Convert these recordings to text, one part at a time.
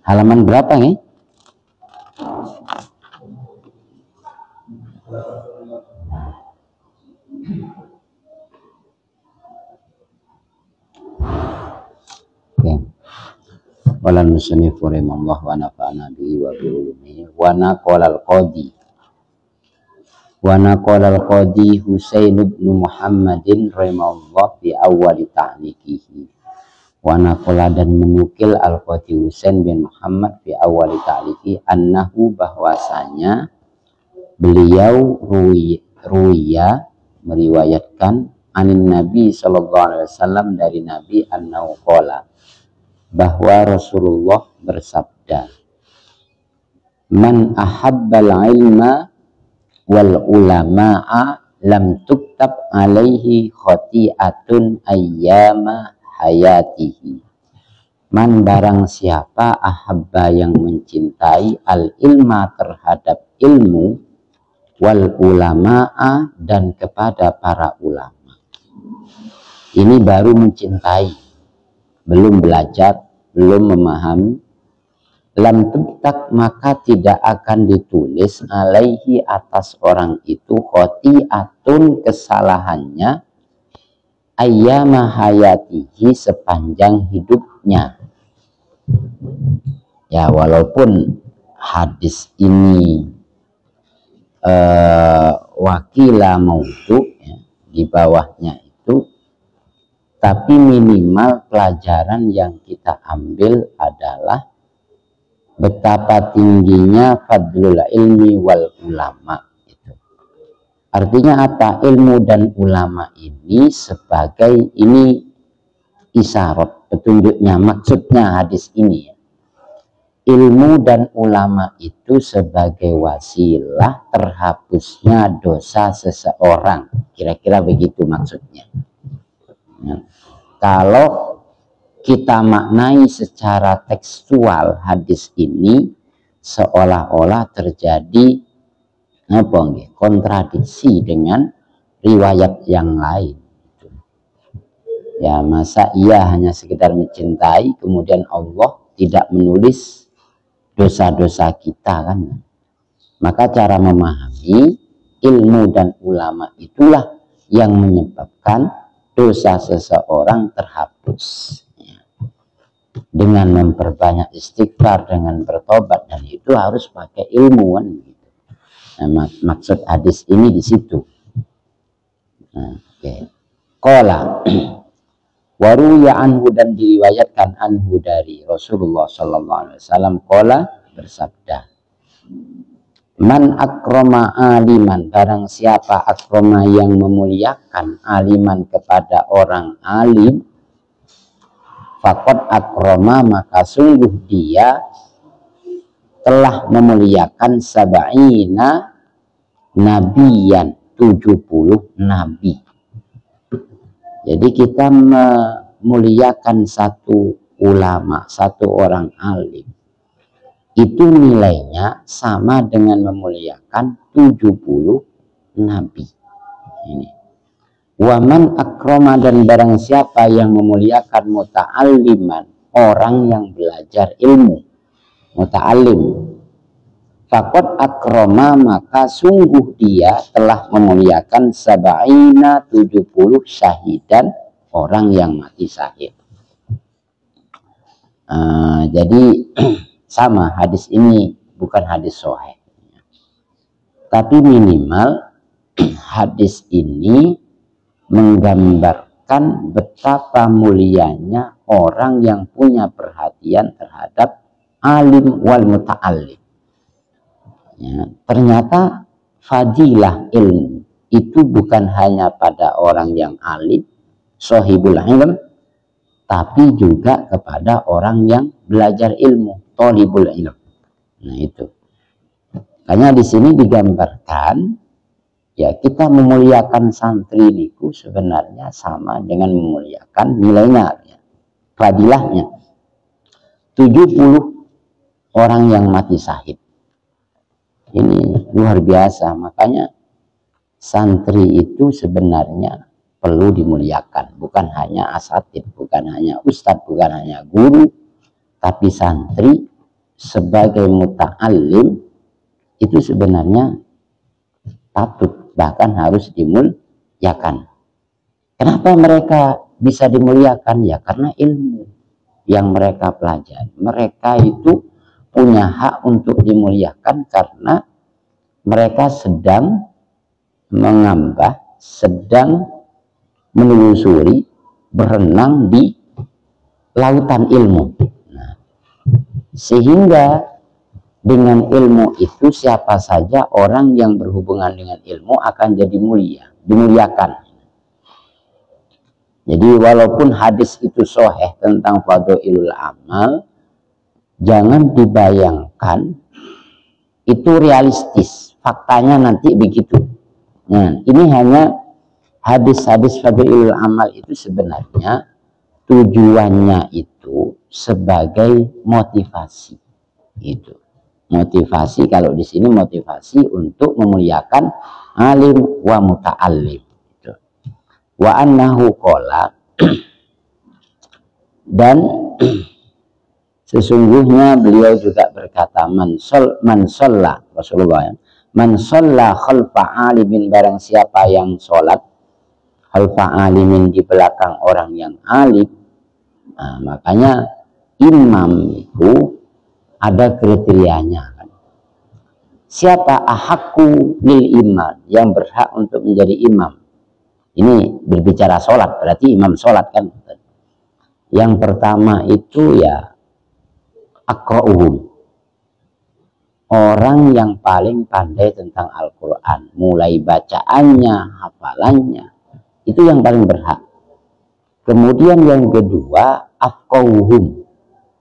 Halaman berapa nih? Wala nusannifu rahimahullah wa nafa'ana bihi wa bi ulumihi wa naqala al-qadi Husain bin Muhammadin rahimahullah fi awal ta'liqihi wa naqala dan menukil al-qadi Husain bin Muhammad fi awal ta'liqi annahu bahwasanya beliau ruwiya meriwayatkan anin Nabi sallallahu alaihi wasallam dari Nabi annahu qala bahwa Rasulullah bersabda, man ahabbal ilma wal ulama'a lam tuktab alaihi khati'atun ayyama hayatihi. Man barang siapa ahabba yang mencintai al ilma terhadap ilmu wal ulama'a dan kepada para ulama. Ini baru mencintai, belum belajar, belum memahami. Lam tuktab maka tidak akan ditulis alaihi atas orang itu khoti'atun kesalahannya ayyama hayatihi sepanjang hidupnya. Ya walaupun hadis ini wakila maudu ya, di bawahnya itu, tapi minimal pelajaran yang kita ambil adalah betapa tingginya fadlul ilmi wal ulama itu. Artinya apa? Ilmu dan ulama ini sebagai ini isyarat, petunjuknya, maksudnya hadis ini ya. Ilmu dan ulama itu sebagai wasilah terhapusnya dosa seseorang. Kira-kira begitu maksudnya. Ya. Kalau kita maknai secara tekstual hadis ini seolah-olah terjadi kontradiksi dengan riwayat yang lain. Ya masa ia hanya sekedar mencintai kemudian Allah tidak menulis dosa-dosa kita kan? Maka cara memahami ilmu dan ulama itulah yang menyebabkan dosa seseorang terhapus ya. Dengan memperbanyak istighfar, dengan bertobat, dan itu harus pakai ilmu kan gitu. Nah, maksud hadis ini di situ. Nah, okay. Qala waruya anhu dan diriwayatkan anhu dari Rasulullah sallallahu alaihi wasallam qala bersabda, man akroma aliman barang siapa akroma yang memuliakan aliman kepada orang alim, faqad akroma maka sungguh dia telah memuliakan sab'ina nabiyan 70 nabi. Jadi kita memuliakan satu ulama, satu orang alim, itu nilainya sama dengan memuliakan 70 nabi. Ini. Waman akroma dan barang siapa yang memuliakan muta'alliman, orang yang belajar ilmu, muta'allim, faqad akroma maka sungguh dia telah memuliakan sab'ina 70 syahidan, orang yang mati syahid. Jadi sama hadis ini bukan hadis sahih, tapi minimal hadis ini menggambarkan betapa mulianya orang yang punya perhatian terhadap alim wal muta'allim. Ya, ternyata fadilah ilmu itu bukan hanya pada orang yang alim, sohibul ilm, tapi juga kepada orang yang belajar ilmu, thalibul ilm. Nah itu. Karena di sini digambarkan, ya kita memuliakan santri niku sebenarnya sama dengan memuliakan nilainya, ya, fadilahnya. 70 orang yang mati syahid. Ini luar biasa, makanya santri itu sebenarnya perlu dimuliakan. Bukan hanya asatid, bukan hanya ustadz, bukan hanya guru, tapi santri sebagai muta'alim itu sebenarnya patut, bahkan harus dimuliakan. Kenapa mereka bisa dimuliakan? Ya karena ilmu yang mereka pelajari. Mereka itu punya hak untuk dimuliakan karena mereka sedang mengambah, sedang menelusuri, berenang di lautan ilmu. Nah, sehingga dengan ilmu itu siapa saja orang yang berhubungan dengan ilmu akan jadi mulia, dimuliakan. Jadi walaupun hadis itu sahih tentang fadhailul amal, jangan dibayangkan itu realistis. Faktanya nanti begitu. Nah, ini hanya hadis-hadis fadhailul amal itu sebenarnya tujuannya itu sebagai motivasi. Itu. Motivasi, kalau di sini motivasi untuk memuliakan alim wa muta'allim. Wa annahu qala dan sesungguhnya beliau juga berkata man shalla Rasulullah, man shalla khalfa alimin, barang siapa yang sholat khalfa alimin, di belakang orang yang alim. Nah, makanya imam itu ada kriterianya kan? Siapa ahakku lil imam, yang berhak untuk menjadi imam. Ini berbicara sholat, berarti imam sholat kan. Yang pertama itu ya aqra'uhum, orang yang paling pandai tentang Al-Quran, mulai bacaannya, hafalannya, itu yang paling berhak. Kemudian yang kedua afqahuhum,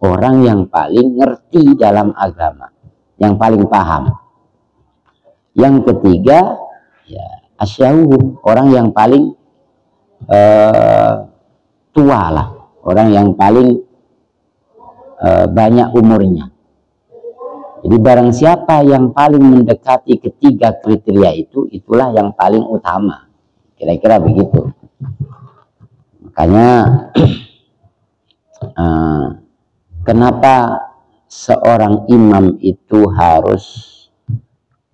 orang yang paling ngerti dalam agama, yang paling paham. Yang ketiga ya asyauhum, orang yang paling tua lah, orang yang paling banyak umurnya. Jadi barang siapa yang paling mendekati ketiga kriteria itu, itulah yang paling utama. Kira-kira begitu. Makanya kenapa seorang imam itu harus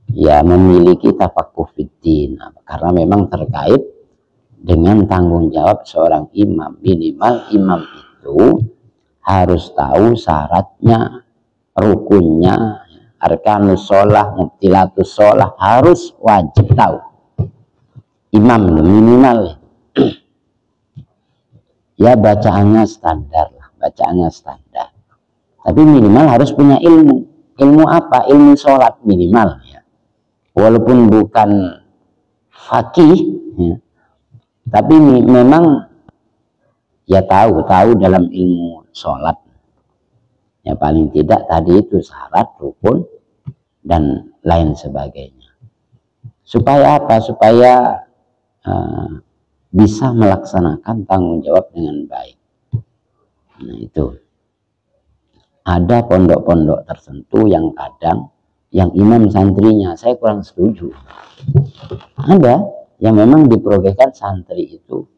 ya memiliki tafaqquh fiddin, karena memang terkait dengan tanggung jawab seorang imam. Minimal imam itu harus tahu syaratnya, rukunnya, arkanus sholah, mubtilatus sholah, harus wajib tahu. Imam minimal ya bacaannya standar lah, bacaannya standar. Tapi minimal harus punya ilmu. Ilmu apa? Ilmu sholat minimal ya. Walaupun bukan fakih, ya, tapi memang ya tahu dalam ilmu sholat. Ya paling tidak tadi itu syarat, rukun, dan lain sebagainya. Supaya apa? Supaya bisa melaksanakan tanggung jawab dengan baik. Nah itu. Ada pondok-pondok tertentu yang kadang yang imam santrinya, saya kurang setuju. Ada yang memang diprogreskan santri itu.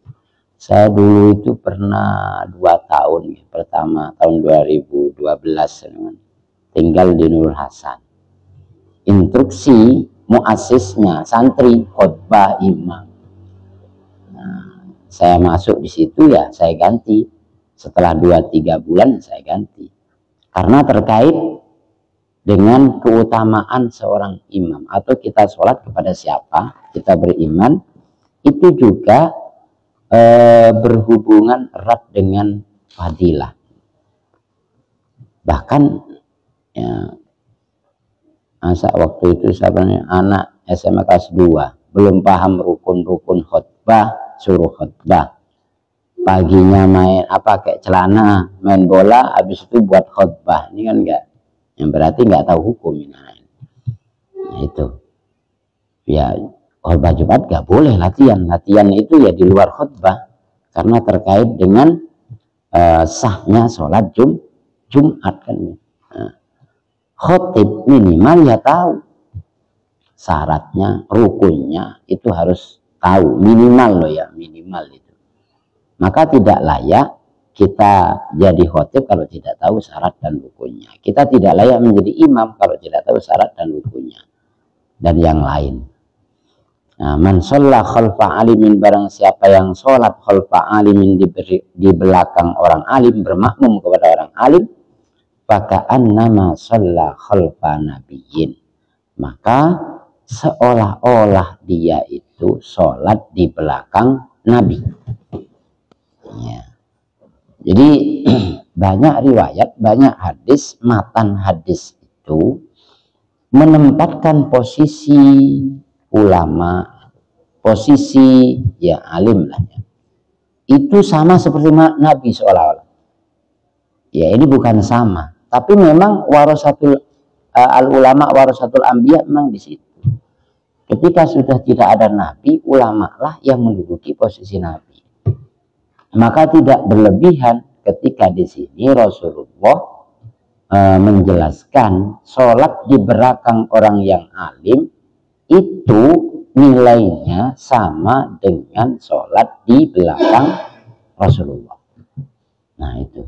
Saya dulu itu pernah 2 tahun, pertama tahun 2012 tinggal di Nur Hasan. Instruksi muasisnya santri khutbah imam. Nah, saya masuk di situ ya saya ganti. Setelah 2-3 bulan saya ganti. Karena terkait dengan keutamaan seorang imam, atau kita sholat kepada siapa, kita beriman, itu juga berhubungan erat dengan fadilah. Bahkan ya, masa waktu itu sebenarnya anak SMA kelas 2 belum paham rukun-rukun khutbah, suruh khutbah. Paginya main kayak celana, main bola, habis itu buat khutbah. Ini kan enggak, yang berarti nggak tahu hukum. Nah itu ya, khutbah Jumat nggak boleh latihan itu ya di luar khutbah, karena terkait dengan sahnya sholat Jumat kan. Nah, khotib minimal ya tahu syaratnya, rukunnya, itu harus tahu, minimal loh ya, minimal itu. Maka tidak layak kita jadi khotib kalau tidak tahu syarat dan rukunnya. Kita tidak layak menjadi imam kalau tidak tahu syarat dan rukunnya. Dan yang lain. Nah, man shalla khalfa alimin, barang siapa yang sholat khalfa alimin di belakang orang alim, bermakmum kepada orang alim, faka'annama shalla khalfa nabiyyin, maka seolah-olah dia itu sholat di belakang nabi. Ya. Jadi banyak riwayat, banyak hadis, matan hadis itu menempatkan posisi ulama, posisi ya alim lah ya, itu sama seperti Nabi seolah-olah. Ya ini bukan sama, tapi memang warasatul al ulama warasatul anbiya memang di situ. Ketika sudah tidak ada Nabi, ulama lah yang menduduki posisi Nabi. Maka tidak berlebihan ketika di sini Rasulullah menjelaskan sholat di belakang orang yang alim itu nilainya sama dengan sholat di belakang Rasulullah. Nah itu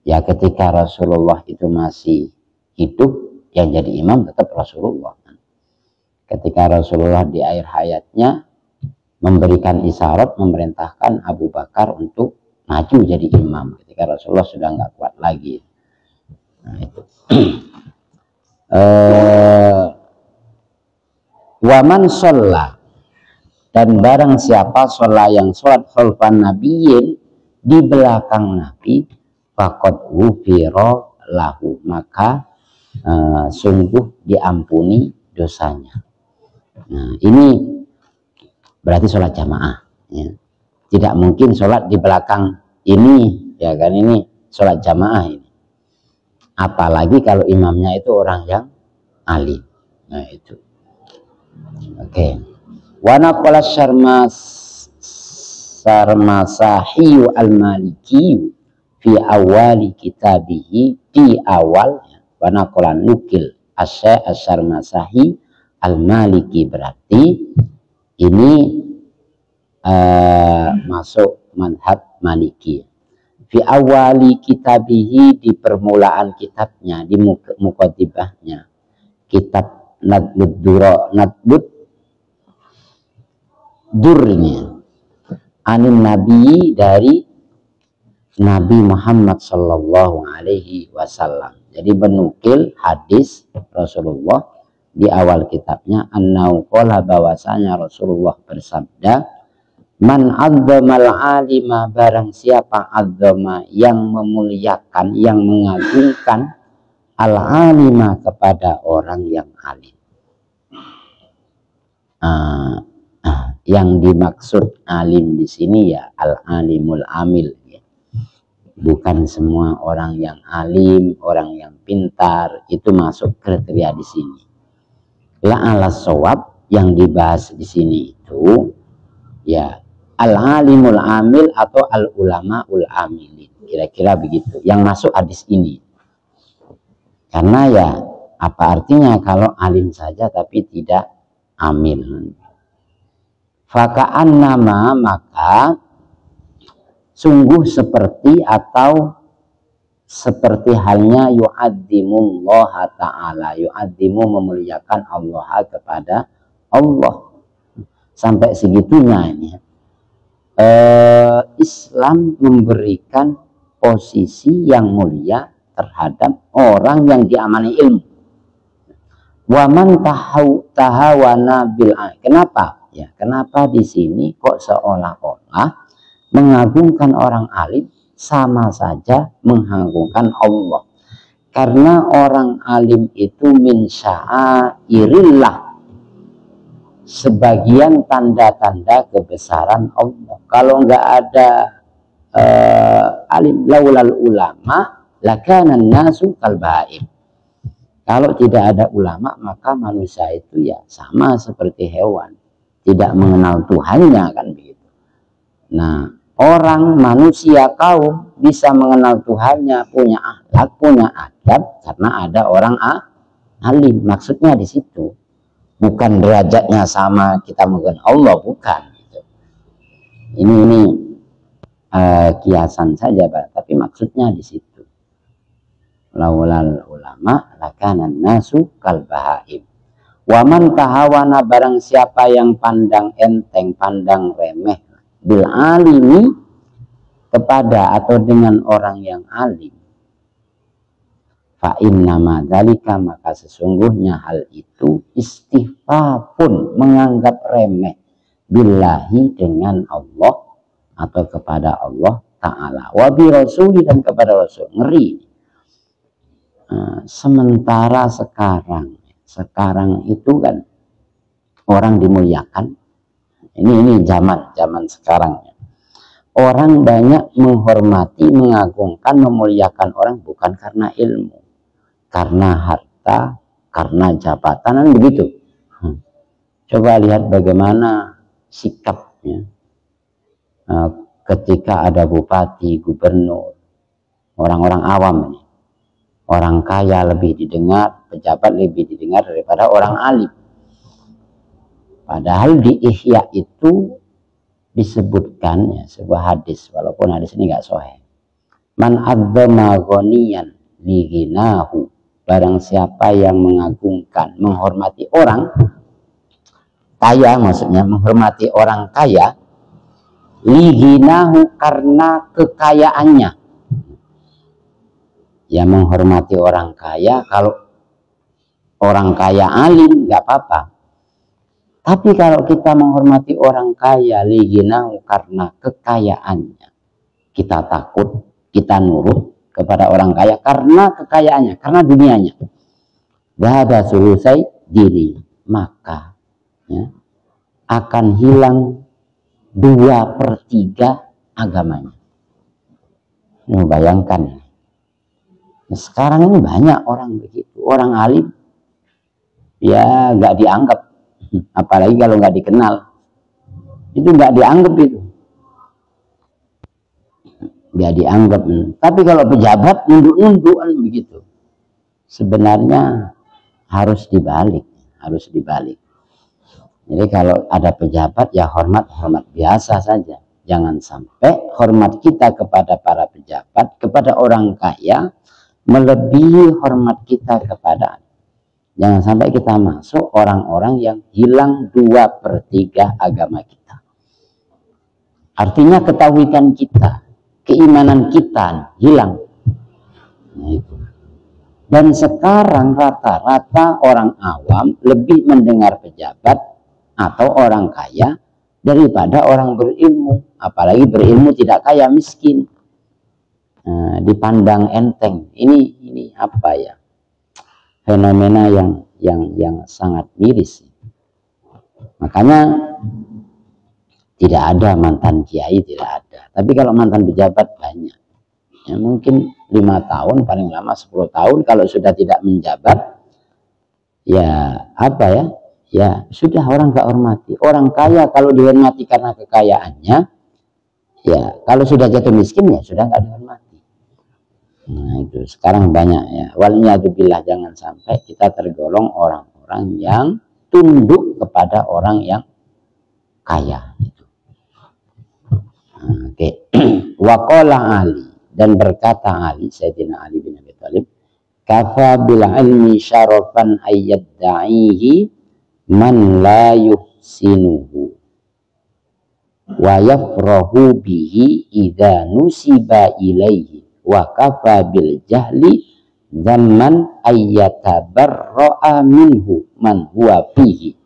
ya, ketika Rasulullah itu masih hidup, yang jadi imam tetap Rasulullah. Ketika Rasulullah di akhir hayatnya memberikan isyarat, memerintahkan Abu Bakar untuk maju jadi imam ketika Rasulullah sudah nggak kuat lagi. Nah itu. Waman sholla, dan barang siapa sholat yang sholat khalfan nabiyyin, di belakang Nabi, faqad ghufira lahu, maka sungguh diampuni dosanya. Nah ini berarti sholat jamaah ya. Tidak mungkin sholat di belakang ini ya kan, ini sholat jamaah ini, apalagi kalau imamnya itu orang yang alim. Nah itu. Oke. Wa naqala Sarmasahi al-Maliki fi awali kitabihi, di awal wa naqala nukil Sarmasahi al-Maliki, berarti ini masuk manhaj Maliki. Fi awali kitabihi, di permulaan kitabnya, di muqaddimahnya kitab Nadbud Durnya anin Nabi, dari Nabi Muhammad Sallallahu Alaihi Wasallam. Jadi menukil hadis Rasulullah di awal kitabnya, annau qala, bahwasanya Rasulullah bersabda, man azzamal alima, barang siapa azzama, yang memuliakan, yang mengagungkan, al-alima, kepada orang yang alim. Yang dimaksud alim di sini ya al-alimul amil ya. Bukan semua orang yang alim, orang yang pintar itu masuk kriteria di sini. La ala shawab, yang dibahas di sini itu ya al-alimul amil atau al-ulamaul amilin, kira-kira begitu yang masuk hadis ini. Karena ya apa artinya kalau alim saja tapi tidak amil. Faka'annama, maka sungguh seperti atau seperti halnya yu'addimullah ta'ala, yu'addimu, memuliakan Allah, kepada Allah. Sampai segitunya ini Islam memberikan posisi yang mulia terhadap orang yang diamani ilmu. Waman tahawana bil. Kenapa? Ya, kenapa di sini kok seolah-olah mengagungkan orang alim sama saja mengagungkan Allah? Karena orang alim itu min sya'airillah, sebagian tanda-tanda kebesaran Allah. Kalau nggak ada alim, laulal ulama lakanan nasu kalbaim. Kalau tidak ada ulama, maka manusia itu ya sama seperti hewan, tidak mengenal Tuhannya, kan begitu. Nah, orang manusia kaum bisa mengenal Tuhannya, punya akhlak, punya adab, karena ada orang alim. Maksudnya di situ. bukan derajatnya sama kita menggunakan Allah, bukan. Gitu. Ini kiasan saja, Pak. Tapi maksudnya di situ. Laulal ulama lakanan nasu kal bahaim. Waman tahawana, barang siapa yang pandang enteng, pandang remeh bil alimi, kepada atau dengan orang yang alim, fa innama dzalika, maka sesungguhnya hal itu istifafun, menganggap remeh, billahi, dengan Allah atau kepada Allah Ta'ala, wa bi rasuli, dan kepada Rasul. Ngeri. Sementara sekarang itu kan orang dimuliakan. Ini zaman sekarang. Orang banyak menghormati, mengagungkan, memuliakan orang bukan karena ilmu, karena harta, karena jabatan, kan begitu. Coba lihat bagaimana sikapnya ketika ada bupati, gubernur, orang-orang awam ini. Orang kaya lebih didengar, pejabat lebih didengar daripada orang alim. Padahal di Ihya itu disebutkan, ya, sebuah hadis, walaupun hadis ini nggak sahih. Man adzama ghaniyan li ghinahu, barang siapa yang mengagungkan, menghormati orang kaya, maksudnya menghormati orang kaya, li ghinahu, karena kekayaannya. Ya, menghormati orang kaya, kalau orang kaya alim nggak apa-apa. Tapi kalau kita menghormati orang kaya liginahu, karena kekayaannya, kita takut, kita nurut kepada orang kaya karena kekayaannya, karena dunianya. Dahada sulusai diri, maka ya, akan hilang 2/3 agamanya. Ini bayangkan. Nah, sekarang ini banyak orang begitu, orang alim ya nggak dianggap, apalagi kalau nggak dikenal, itu nggak dianggap, itu nggak dianggap. Tapi kalau pejabat nunduk-nundukan begitu, sebenarnya harus dibalik. Jadi kalau ada pejabat ya hormat biasa saja, jangan sampai hormat kita kepada para pejabat, kepada orang kaya, melebihi hormat kita kepada. Jangan sampai kita masuk orang-orang yang hilang 2/3 agama kita. Artinya ketahuikan kita, keimanan kita hilang. Nah, itu. Dan sekarang rata-rata orang awam lebih mendengar pejabat atau orang kaya daripada orang berilmu. Apalagi berilmu tidak kaya, miskin. Nah, dipandang enteng. Ini apa ya? Fenomena yang sangat miris. Makanya tidak ada mantan kiai, tidak ada. Tapi kalau mantan pejabat banyak. Ya, mungkin 5 tahun, paling lama 10 tahun. Kalau sudah tidak menjabat, ya apa ya? Ya sudah, orang gak hormati. Orang kaya kalau dihormati karena kekayaannya, ya kalau sudah jatuh miskin ya sudah gak dihormati. Nah itu sekarang banyak ya. Waliyadzubillah, jangan sampai kita tergolong orang-orang yang tunduk kepada orang yang kaya. Gitu. Nah, oke. Waqala Ali, dan berkata Ali, Sayyidina Ali bin Abi Thalib, kafa bil ilmi syarafan ayyadda'ihi man la yuhsinuhu wa yafrahu bihi idza nusiba ilaihi wa kafa bil jahli zaman ayyatabarra'a minhu man huwa fihi.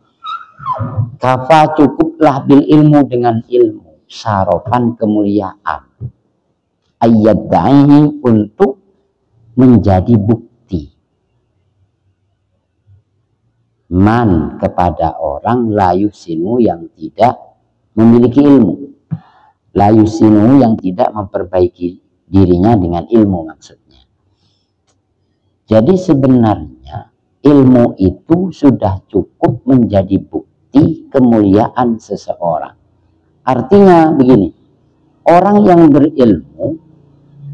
Kafa, cukuplah, bil ilmu, dengan ilmu, syarafan, kemuliaan, ayyadda'ihi, untuk menjadi bukti, man, kepada orang, layusinu, yang tidak memiliki ilmu, layusinu, yang tidak memperbaiki dirinya dengan ilmu, maksudnya. Jadi sebenarnya ilmu itu sudah cukup menjadi bukti kemuliaan seseorang. Artinya begini, orang yang berilmu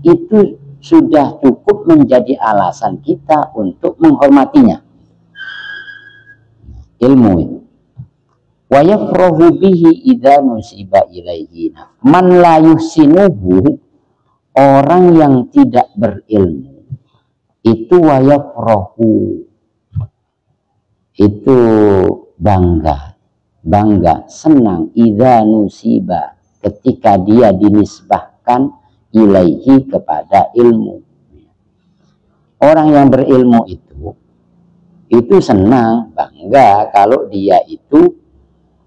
itu sudah cukup menjadi alasan kita untuk menghormatinya. ilmu itu. Wa yafrahu bihi idza nusiba ilaihi. Man la yuhsinuhu, orang yang tidak berilmu itu wa yafrahu, itu bangga, senang, idza nusiba, ketika dia dinisbahkan ilaihi, kepada ilmu. Orang yang berilmu itu senang, bangga kalau dia itu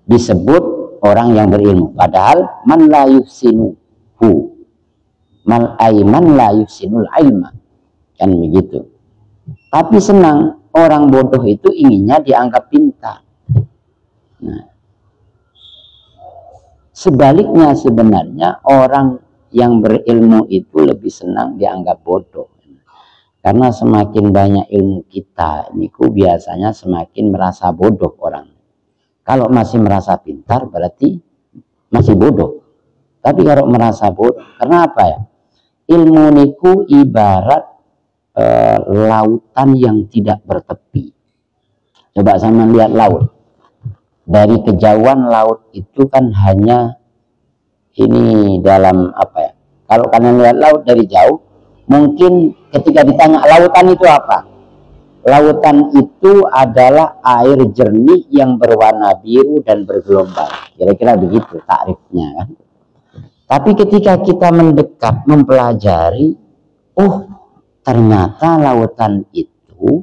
disebut orang yang berilmu. Padahal man la yuhsinuhu, man la yuhsinul ilma, kan begitu. Tapi senang, orang bodoh itu inginnya dianggap pintar. Nah, sebaliknya sebenarnya orang yang berilmu itu lebih senang dianggap bodoh. Karena semakin banyak ilmu kita, niku biasanya semakin merasa bodoh orang. Kalau masih merasa pintar berarti masih bodoh. Tapi kalau merasa bodoh, kenapa ya? Ilmu niku ibarat lautan yang tidak bertepi. Coba sama lihat laut. Dari kejauhan laut itu kan hanya ini dalam apa ya? Kalau kalian lihat laut dari jauh, mungkin ketika ditanya lautan itu apa? Lautan itu adalah air jernih yang berwarna biru dan bergelombang. Kira-kira begitu takrifnya kan. Tapi ketika kita mendekat mempelajari, oh ternyata lautan itu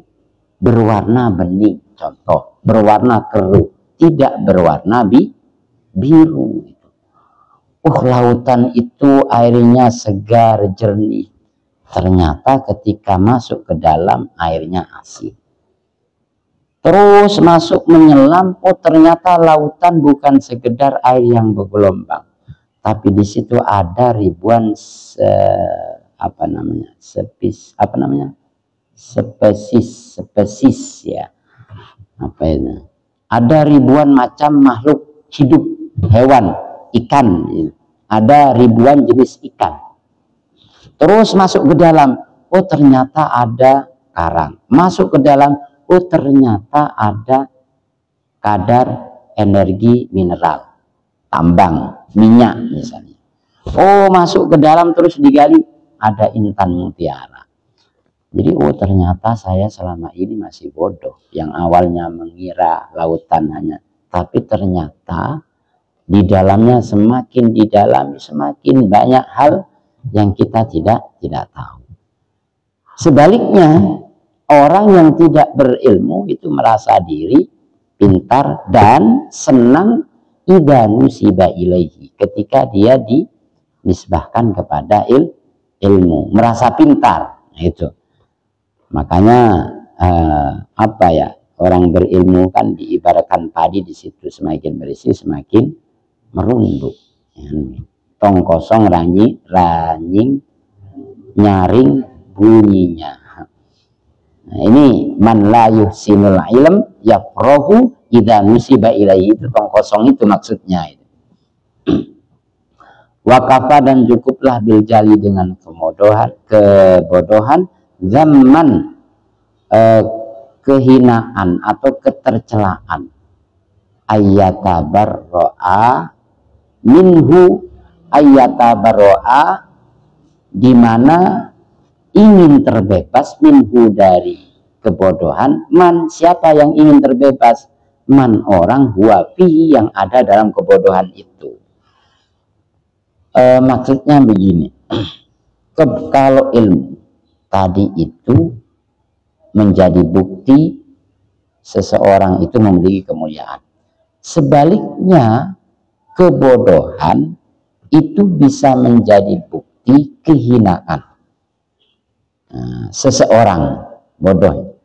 berwarna bening, contoh, berwarna keruh, tidak berwarna biru. Oh lautan itu airnya segar, jernih. Ternyata ketika masuk ke dalam airnya asin. Terus masuk menyelam, oh ternyata lautan bukan sekedar air yang bergelombang, tapi di situ ada ribuan spesies ya. Apa itu? Ada ribuan macam makhluk hidup, hewan, ikan. Ada ribuan jenis ikan. Terus masuk ke dalam, oh ternyata ada karang. Masuk ke dalam, oh ternyata ada kadar energi mineral, tambang, minyak misalnya. Oh masuk ke dalam terus digali, ada intan mutiara. Jadi oh ternyata saya selama ini masih bodoh. Yang awalnya mengira lautan hanya, tapi ternyata di dalamnya semakin didalami semakin banyak hal yang kita tidak tahu. Sebaliknya, orang yang tidak berilmu itu merasa diri pintar dan senang idza nusiba ilaihi, ketika dia dinisbahkan kepada ilmu, merasa pintar. Nah, itu. Makanya apa ya? Orang berilmu kan diibaratkan padi, di situ semakin berisi semakin merunduk. Tong kosong ranying nyaring bunyinya. Nah, ini man la yuhsinul ilm yafrahu idza nusiba ilaihi, itu tong kosong itu maksudnya itu. Wakafa, dan cukuplah bil jali, dengan kebodohan zaman kehinaan atau ketercelaan, ayyatabarra'a minhu, ayyatabarra'a, di mana ingin terbebas, minhu, dari kebodohan, man, siapa yang ingin terbebas, man, orang, huwa fihi, yang ada dalam kebodohan itu. Maksudnya begini, kalau ilmu tadi itu menjadi bukti seseorang itu memiliki kemuliaan, sebaliknya kebodohan itu bisa menjadi bukti kehinaan. Seseorang bodoh,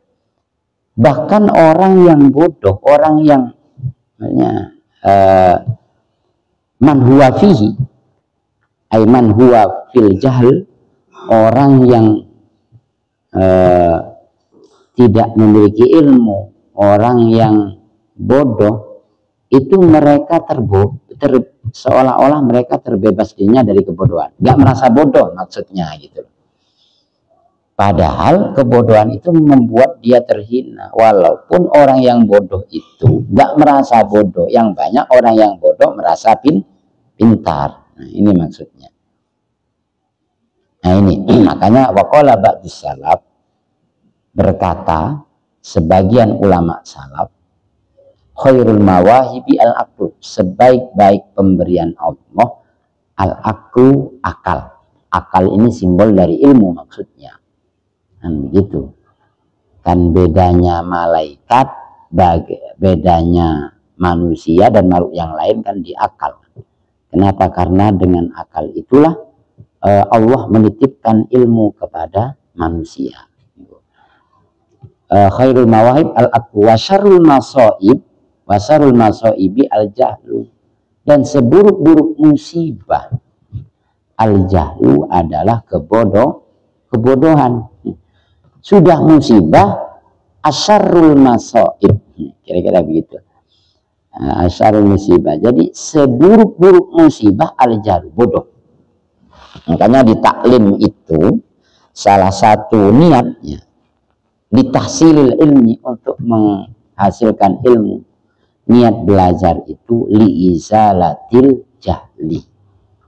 bahkan orang yang bodoh, orang yang man huwa fihi, ay man huwa fil jahl, orang yang tidak memiliki ilmu, orang yang bodoh, itu mereka seolah-olah mereka terbebas dirinya dari kebodohan, nggak merasa bodoh maksudnya gitu. Padahal kebodohan itu membuat dia terhina. Walaupun orang yang bodoh itu nggak merasa bodoh, yang banyak orang yang bodoh merasa pintar. Nah, ini maksudnya. Nah ini makanya waqala ba'dus salaf, berkata sebagian ulama salaf, khairul mawahibi al-aqlu, sebaik-baik pemberian Allah al-aqlu, akal. Akal ini simbol dari ilmu maksudnya. Kan begitu. Kan bedanya malaikat, bedanya manusia dan makhluk yang lain kan di akal. Kenapa? Karena dengan akal itulah Allah menitipkan ilmu kepada manusia. Khairul mawahib al-aqwa wa syarrul masaibi al-jahlu, dan seburuk-buruk musibah al-jahlu adalah kebodohan. Sudah musibah, asyarrul masaib, kira-kira begitu. Asyarul musibah, jadi seburuk-buruk musibah al-jahlu, bodoh. Makanya di taklim itu salah satu niatnya ditahsilil ilmi, untuk menghasilkan ilmu. Niat belajar itu liizalatil jahli,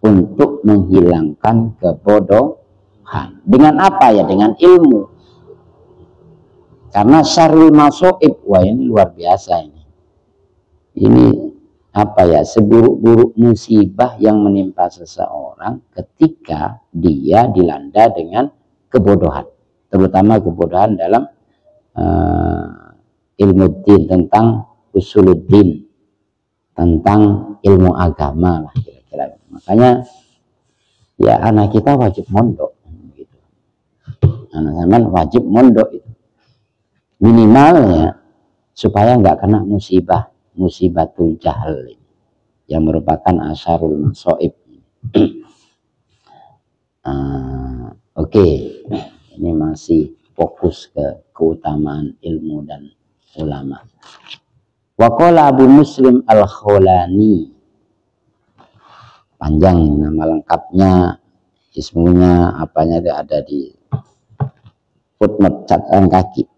untuk menghilangkan kebodohan. Dengan apa ya? Dengan ilmu. Karena syarrul masaib, wah ini luar biasa ini. Ini apa ya? Seburuk-buruk musibah yang menimpa seseorang ketika dia dilanda dengan kebodohan. Terutama kebodohan dalam ilmu din, tentang usuluddin, tentang ilmu agama lah kira-kira. Makanya ya anak kita wajib mondok gitu. Anak zaman wajib mondok itu. Minimalnya supaya nggak kena musibatul jahal yang merupakan asyarul masaib. Oke. Ini masih fokus ke keutamaan ilmu dan ulama. Waqala Abu Muslim Al-Khawlani, panjang nama lengkapnya, ismunya apanya ada di footnote catatan kaki.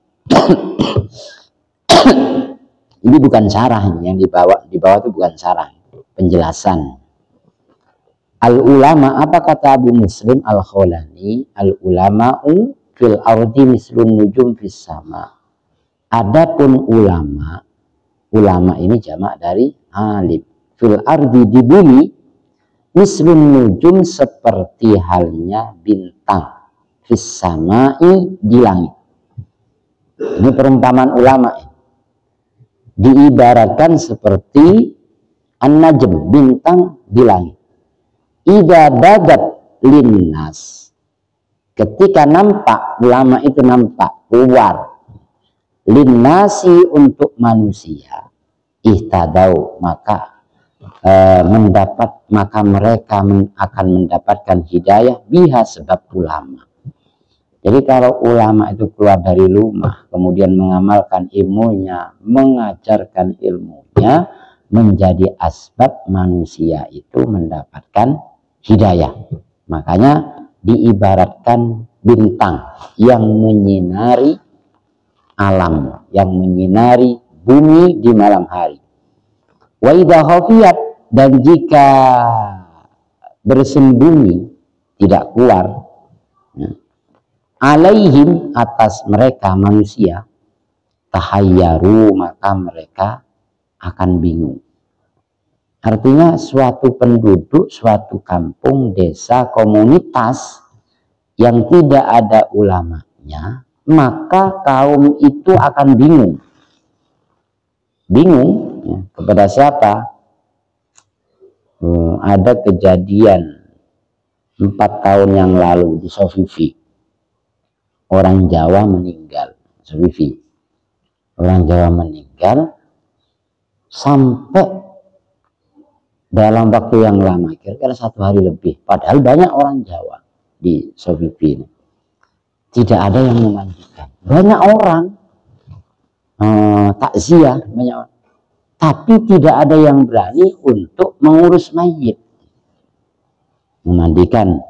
Ini bukan syarah, yang di bawah itu bukan syarah, penjelasan. Al-ulama, apa kata Abu Muslim Al-Khawlani? Al-ulama'u fil ardi mislun nujum fis sama. Adapun ulama ini jamak dari alim. Fil ardi, di bumi, mislun nujum, seperti halnya bintang, fis sama'i, di langit. Ini perumpamaan ulama. Diibaratkan seperti an-najm, bintang di langit. Ida badat linnas, ketika nampak, ulama itu nampak keluar, linnasi, untuk manusia, ihtadau, maka mereka akan mendapatkan hidayah biha, sebab ulama. Jadi kalau ulama itu keluar dari rumah, kemudian mengamalkan ilmunya, mengajarkan ilmunya, menjadi asbab manusia itu mendapatkan hidayah. Makanya diibaratkan bintang yang menyinari alam, yang menyinari bumi di malam hari. Wa idza khafiyat, dan jika bersembunyi, tidak keluar, alaihim, atas mereka manusia, tahayyaru, maka mereka akan bingung. Artinya suatu penduduk, suatu kampung, desa, komunitas yang tidak ada ulamanya, maka kaum itu akan bingung. Bingung ya, kepada siapa? Ada kejadian 4 tahun yang lalu di Sofifi. Orang Jawa meninggal. Sofifi. Orang Jawa meninggal sampai dalam waktu yang lama, kira-kira 1 hari lebih. Padahal banyak orang Jawa di Sofifi ini. Tidak ada yang memandikan. Banyak orang takziah, banyak orang. Tapi tidak ada yang berani untuk mengurus mayit, memandikan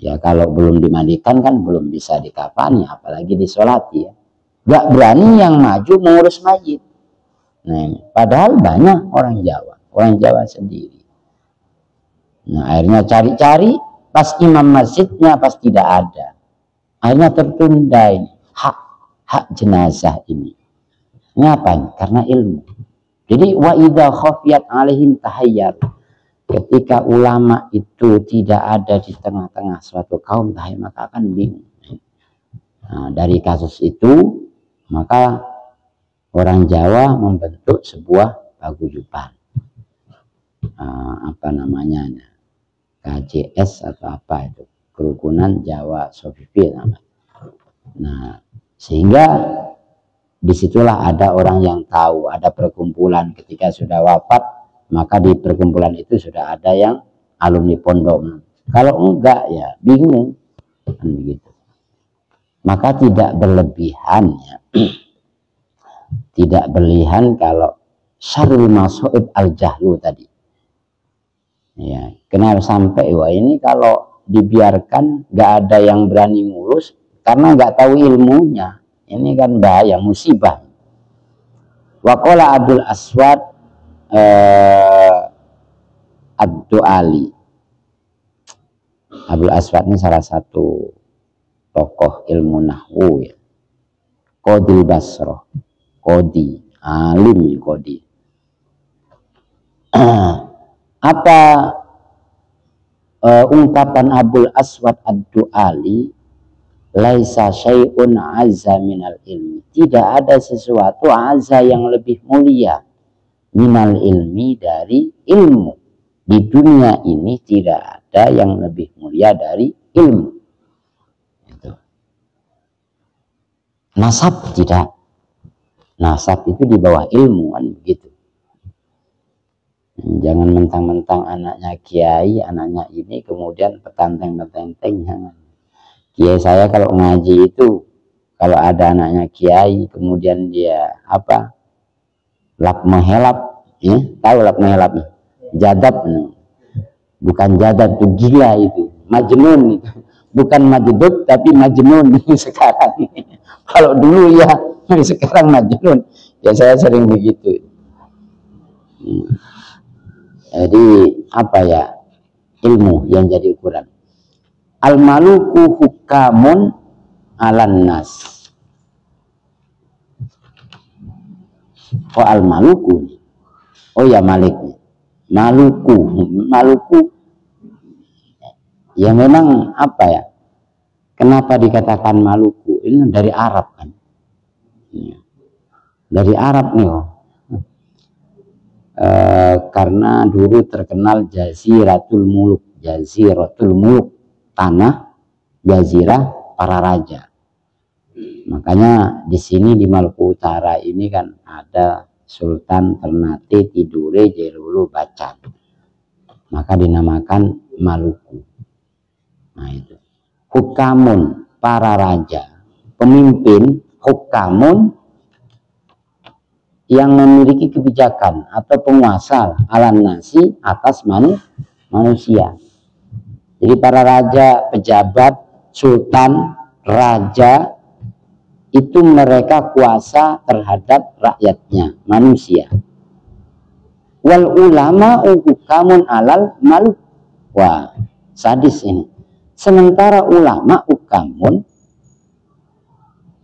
Ya kalau belum dimandikan kan belum bisa dikafani, apalagi disolati ya. Gak berani yang maju mengurus mayit. Nah ini, padahal banyak orang Jawa sendiri. Nah akhirnya cari-cari, pas imam masjidnya pas tidak ada. Akhirnya tertunda ini, hak jenazah ini. Ngapain? Karena ilmu. Jadi wa idza khafiyat alaihim tahayyar. Ketika ulama itu tidak ada di tengah-tengah suatu kaum, maka akan bingung. Nah, dari kasus itu, maka orang Jawa membentuk sebuah paguyuban. Apa namanya? KJS atau apa itu? Kerukunan Jawa Sofifi namanya. Nah, sehingga disitulah ada orang yang tahu, ada perkumpulan ketika sudah wafat. Maka di perkumpulan itu sudah ada yang alumni pondok. Kalau enggak ya bingung kan begitu. Maka tidak berlebihan ya. Tidak berlebihan kalau syarrul masoib al-jahlu tadi. Ya, kenapa sampai wah ini kalau dibiarkan enggak ada yang berani ngurus karena enggak tahu ilmunya. Ini kan bahaya, musibah. Wa qala Abdul Aswad Ad-Du'ali. Abdul Aswad ini salah satu tokoh ilmu nahwu ya. Qadil Basrah, Qadi, alim Qadi. Apa ungkapan Abdul Aswad Ad-Du'ali? Laisa syai'un azza minal ilmi. Tidak ada sesuatu azza yang lebih mulia minal ilmi dari ilmu. Di dunia ini tidak ada yang lebih mulia dari ilmu. Itu. Nasab tidak. Nasab itu di bawah ilmu kan begitu. Jangan mentang-mentang anaknya kiai, anaknya ini kemudian petanteng-petenteng, jangan. Kiai saya kalau ngaji itu kalau ada anaknya kiai kemudian dia apa? Lap mehelap, ya, tahu lap mehelap, jadab, bukan jadab itu gila itu, majnun itu, bukan majdud tapi majnun sekarang. Kalau dulu ya, sekarang majnun. Ya saya sering begitu. Jadi apa ya ilmu yang jadi ukuran. Al-maluku hukamun alan nas. Oh al-Maluku. Oh ya Maliknya. Maluku. Ya memang apa ya? Kenapa dikatakan Maluku? Ini dari Arab kan. Dari Arab nih. Karena dulu terkenal Jaziratul Muluk, tanah jazirah para raja. Makanya di sini di Maluku Utara ini kan ada Sultan Ternate Tidore Jerulu Bacan. Maka dinamakan Maluku. Nah itu. Hukamun para raja, pemimpin hukamun yang memiliki kebijakan atau penguasa alam nasi atas manusia. Jadi para raja, pejabat, sultan, raja itu mereka kuasa terhadap rakyatnya, manusia. Wal ulama hukamun alal maluk. Wah, sadis ini. Sementara ulama hukamun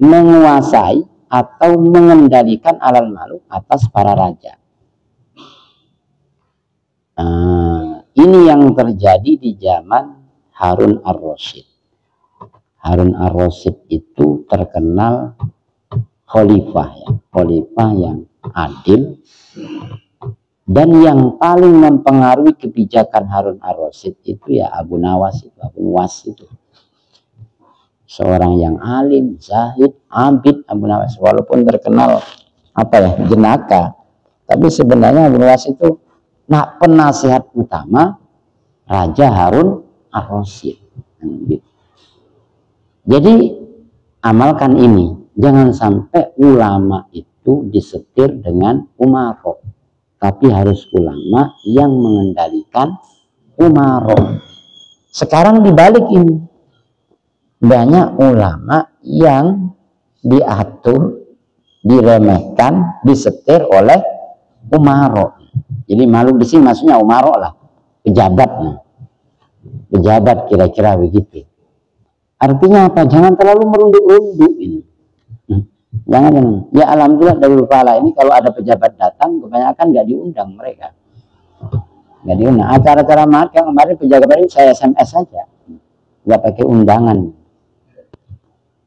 menguasai atau mengendalikan alal maluk atas para raja. Ini yang terjadi di zaman Harun ar-Rasyid. Harun ar-Rasyid itu terkenal khalifah ya, khalifah yang adil dan yang paling mempengaruhi kebijakan Harun ar-Rasyid itu ya Abu Nawas itu. Seorang yang alim, zahid, abid Abu Nawas, walaupun terkenal apa ya, jenaka, tapi sebenarnya Abu Nawas itu penasihat utama Raja Harun ar-Rasyid gitu. Jadi amalkan ini, jangan sampai ulama itu disetir dengan umaro, tapi harus ulama yang mengendalikan umaro. Sekarang dibalik ini, banyak ulama yang diatur, diremehkan, disetir oleh umaro. Jadi makhluk di sini maksudnya umaro lah, pejabatnya. Pejabat kira-kira begitu. Artinya apa? Jangan terlalu merunduk-runduk ini. Jangan. Ya alhamdulillah dari kala ini kalau ada pejabat datang kebanyakan nggak diundang mereka. Nggak diundang. Acara-acara kemarin pejabat ini saya SMS saja, nggak pakai undangan.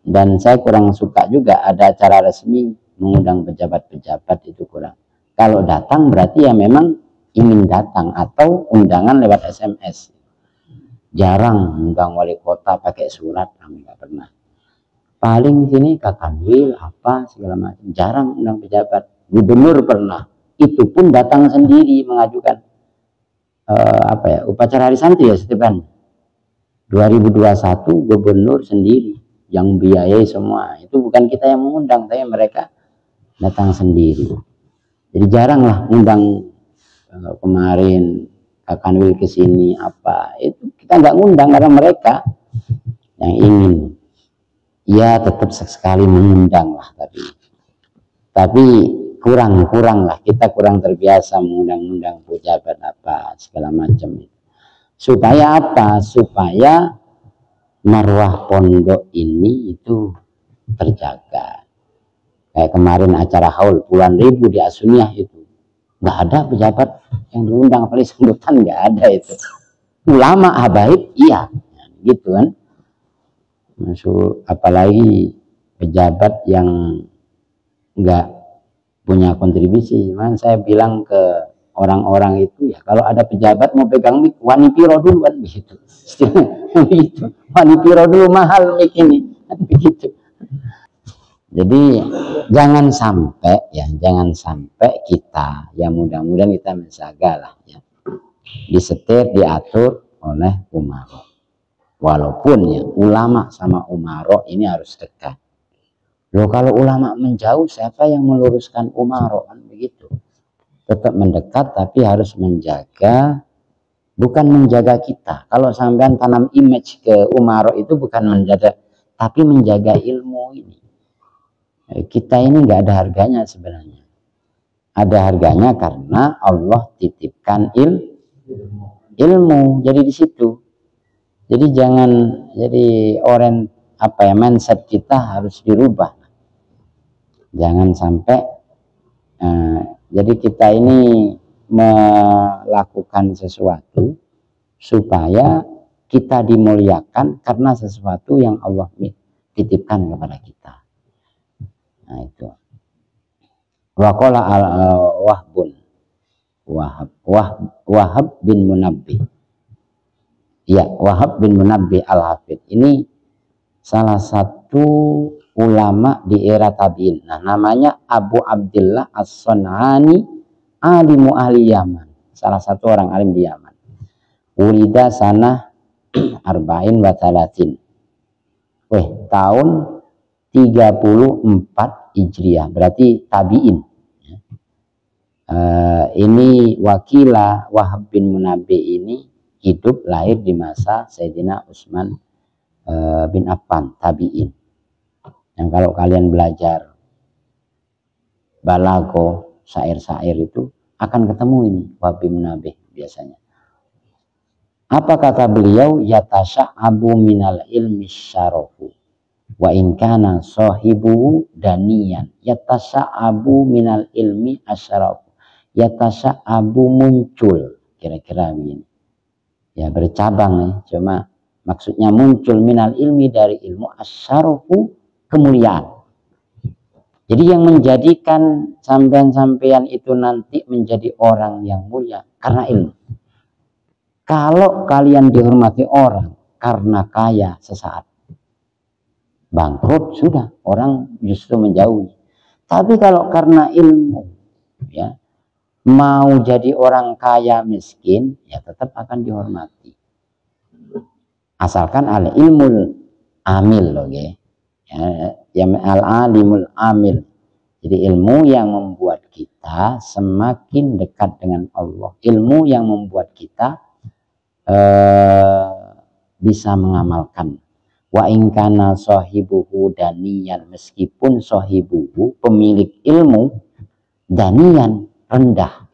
Dan saya kurang suka juga ada acara resmi mengundang pejabat-pejabat, itu kurang. Kalau datang berarti ya memang ingin datang, atau undangan lewat SMS. Jarang undang wali kota pakai surat, kami nggak pernah. Paling di sini kakanwil apa segala macam, jarang undang pejabat. Gubernur pernah, itu pun datang sendiri mengajukan upacara hari santri ya Stefan. 2021 gubernur sendiri yang biayai semua. Itu bukan kita yang mengundang, tapi mereka datang sendiri. Jadi jarang lah undang. Kemarin Kakanwil ke sini apa, itu kita nggak ngundang karena mereka yang ingin. Ya tetap sekali mengundang lah, tapi kurang lah, kita kurang terbiasa mengundang-undang pejabat apa segala macam. Supaya apa? Supaya marwah pondok ini itu terjaga. Kayak kemarin acara haul puluhan ribu di Asuniah itu, nggak ada pejabat yang diundang, apalagi sambutan nggak ada itu. Ulama habaib iya, gitu kan. Masuk, apalagi pejabat yang nggak punya kontribusi. Cuman saya bilang ke orang-orang itu, ya kalau ada pejabat mau pegang mik, wani piro dulu kan begitu. Begitu. Wani piro dulu mahal mik ini, begitu. Jadi jangan sampai kita, ya mudah-mudahan kita menjaga lah ya, disetir, diatur oleh umaro. Walaupun ya ulama sama umaro ini harus dekat. Loh kalau ulama menjauh, siapa yang meluruskan umaro kan begitu? Tetap mendekat, tapi harus menjaga, bukan menjaga kita. Kalau sampean tanam image ke umaro itu bukan menjaga, tapi menjaga ilmu ini. Kita ini nggak ada harganya sebenarnya. Ada harganya karena Allah titipkan ilmu. Jadi di situ. Jadi jangan jadi mindset kita harus dirubah. Jangan sampai jadi kita ini melakukan sesuatu supaya kita dimuliakan karena sesuatu yang Allah titipkan kepada kita. Nah itu. Waqala Wahab bin Munabbih. Ya, Wahab bin Munabbih al-Hafidh. Ini salah satu ulama di era tabi'in. Nah, namanya Abu Abdillah As-Sun'ani, alimu ahli Yaman. Salah satu orang alim di Yaman. Ulida sanah arba'in wa talatin. Tahun 34 Hijriah, berarti tabi'in. Ini wakilah Wahab bin Munabbih ini hidup lahir di masa Sayyidina Utsman bin Affan, tabi'in. Yang kalau kalian belajar balago, syair-syair itu akan ketemu ini Wahab bin Munabbih biasanya. Apa kata beliau? Yatasha'abu minal ilmi syarafu wa in kana sahibu daniyan. Yatasha'abu minal ilmi asyarafu. Yatasha'abu muncul, kira-kira begini. Ya bercabang nih, cuma maksudnya muncul minal ilmi dari ilmu, asyarafu kemuliaan. Jadi yang menjadikan sampean-sampean itu nanti menjadi orang yang mulia karena ilmu. Kalau kalian dihormati orang karena kaya sesaat, bangkrut sudah, orang justru menjauhi. Tapi kalau karena ilmu, ya mau jadi orang kaya miskin, ya tetap akan dihormati. Asalkan al ilmul amil loh, ya al alimul amil. Jadi ilmu yang membuat kita semakin dekat dengan Allah, ilmu yang membuat kita bisa mengamalkan. Wa ingkana sahibuhu daniyan, meskipun sahibuhu pemilik ilmu daniyan rendah,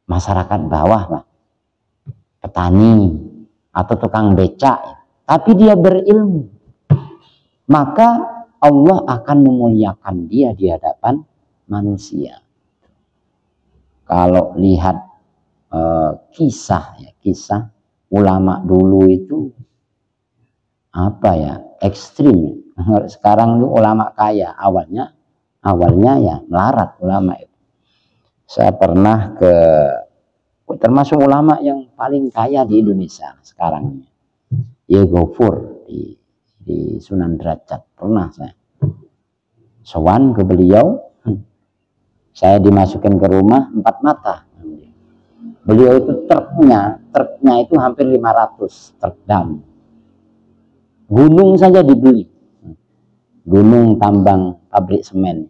masyarakat bawah lah, petani atau tukang becak, tapi dia berilmu, maka Allah akan memuliakan dia di hadapan manusia. Kalau lihat kisah ulama dulu itu apa ya, ekstrim. Sekarang itu ulama kaya, awalnya ya melarat ulama itu. Saya pernah termasuk ulama yang paling kaya di Indonesia sekarang, Ye Gofur di Sunan Derajat. Pernah saya sowan ke beliau, saya dimasukkan ke rumah 4 mata. Beliau itu truknya itu hampir 500 truk dam. Gunung saja dibeli, gunung tambang, pabrik semen,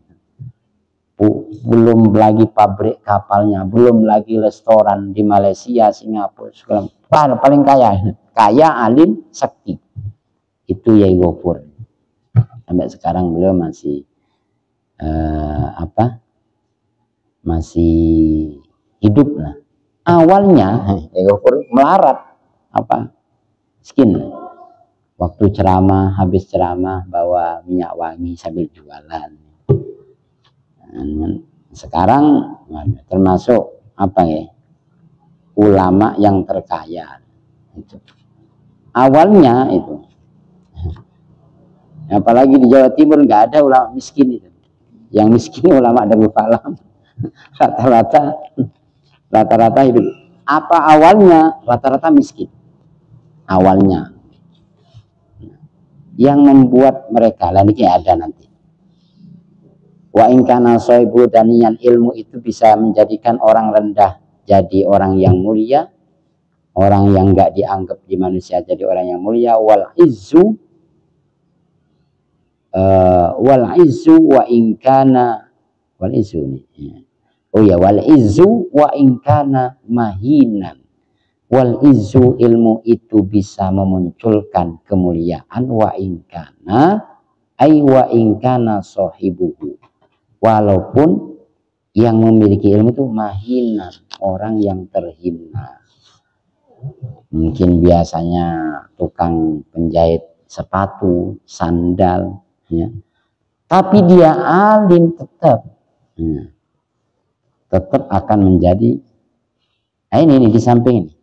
belum lagi pabrik kapalnya, belum lagi restoran di Malaysia, Singapura, paling kaya alim sakti itu Yai Gofur. Sampai sekarang beliau masih masih hidup lah. Awalnya Yai Gofur melarat, miskin. Waktu ceramah, habis ceramah bawa minyak wangi sambil jualan. Sekarang termasuk ulama yang terkaya. Awalnya itu, apalagi di Jawa Timur nggak ada ulama miskin itu. Yang miskin ulama Darul Falah. Rata-rata itu. Apa awalnya? Rata-rata miskin. Awalnya. Yang membuat mereka, lah ini ada nanti. Wa ingkana soibu daniyan, ilmu itu bisa menjadikan orang rendah jadi orang yang mulia, orang yang nggak dianggap di manusia jadi orang yang mulia. Wal izzu wa ingkana wal izzu nih. Oh ya, wal izzu wa ingkana mahinan. Wal izzu, ilmu itu bisa memunculkan kemuliaan, wa ingkana sahibuhu, walaupun yang memiliki ilmu itu mahinan, orang yang terhina. Mungkin biasanya tukang penjahit sepatu, sandal, ya. Tapi dia alim tetap akan menjadi. Ini di samping ini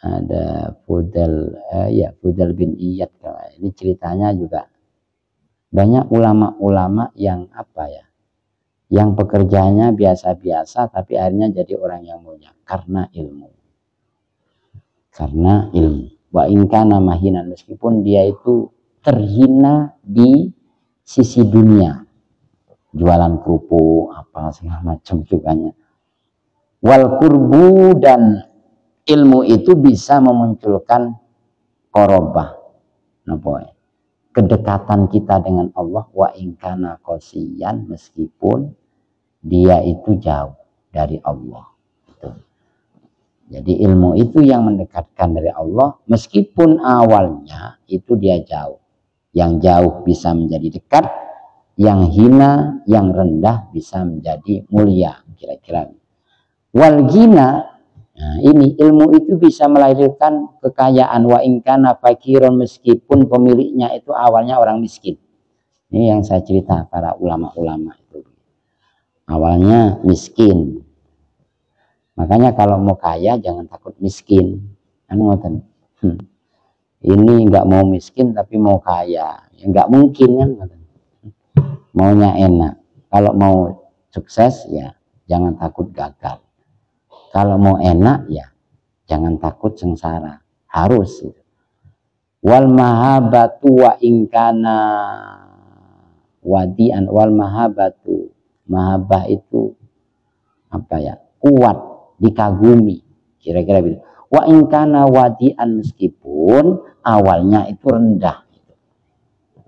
ada Fudal bin Iyad. Ini ceritanya juga banyak ulama-ulama yang yang pekerjaannya biasa-biasa tapi akhirnya jadi orang yang mulia karena ilmu. Wa ingkana mahinan, meskipun dia itu terhina di sisi dunia, jualan kerupuk apa segala macam juga. Wal kurbu, dan ilmu itu bisa memunculkan korobah, kedekatan kita dengan Allah. Wa ingkana qosiyan, meskipun dia itu jauh dari Allah. Jadi ilmu itu yang mendekatkan dari Allah, meskipun awalnya itu dia jauh. Yang jauh bisa menjadi dekat, yang hina, yang rendah bisa menjadi mulia, kira-kira. Wal ghina, nah, ini ilmu itu bisa melahirkan kekayaan. Wa ingkana fakiron, meskipun pemiliknya itu awalnya orang miskin. Ini yang saya cerita para ulama-ulama itu. Awalnya miskin. Makanya kalau mau kaya jangan takut miskin. Ini nggak mau miskin tapi mau kaya, ya nggak mungkin kan? Maunya enak. Kalau mau sukses ya jangan takut gagal. Kalau mau enak ya jangan takut sengsara. Harus. Wal mahabatu wa ingkana wadian. Wal mahabatu, mahabah itu kuat, dikagumi, kira-kira begitu. Wa ingkana wadian, meskipun awalnya itu rendah,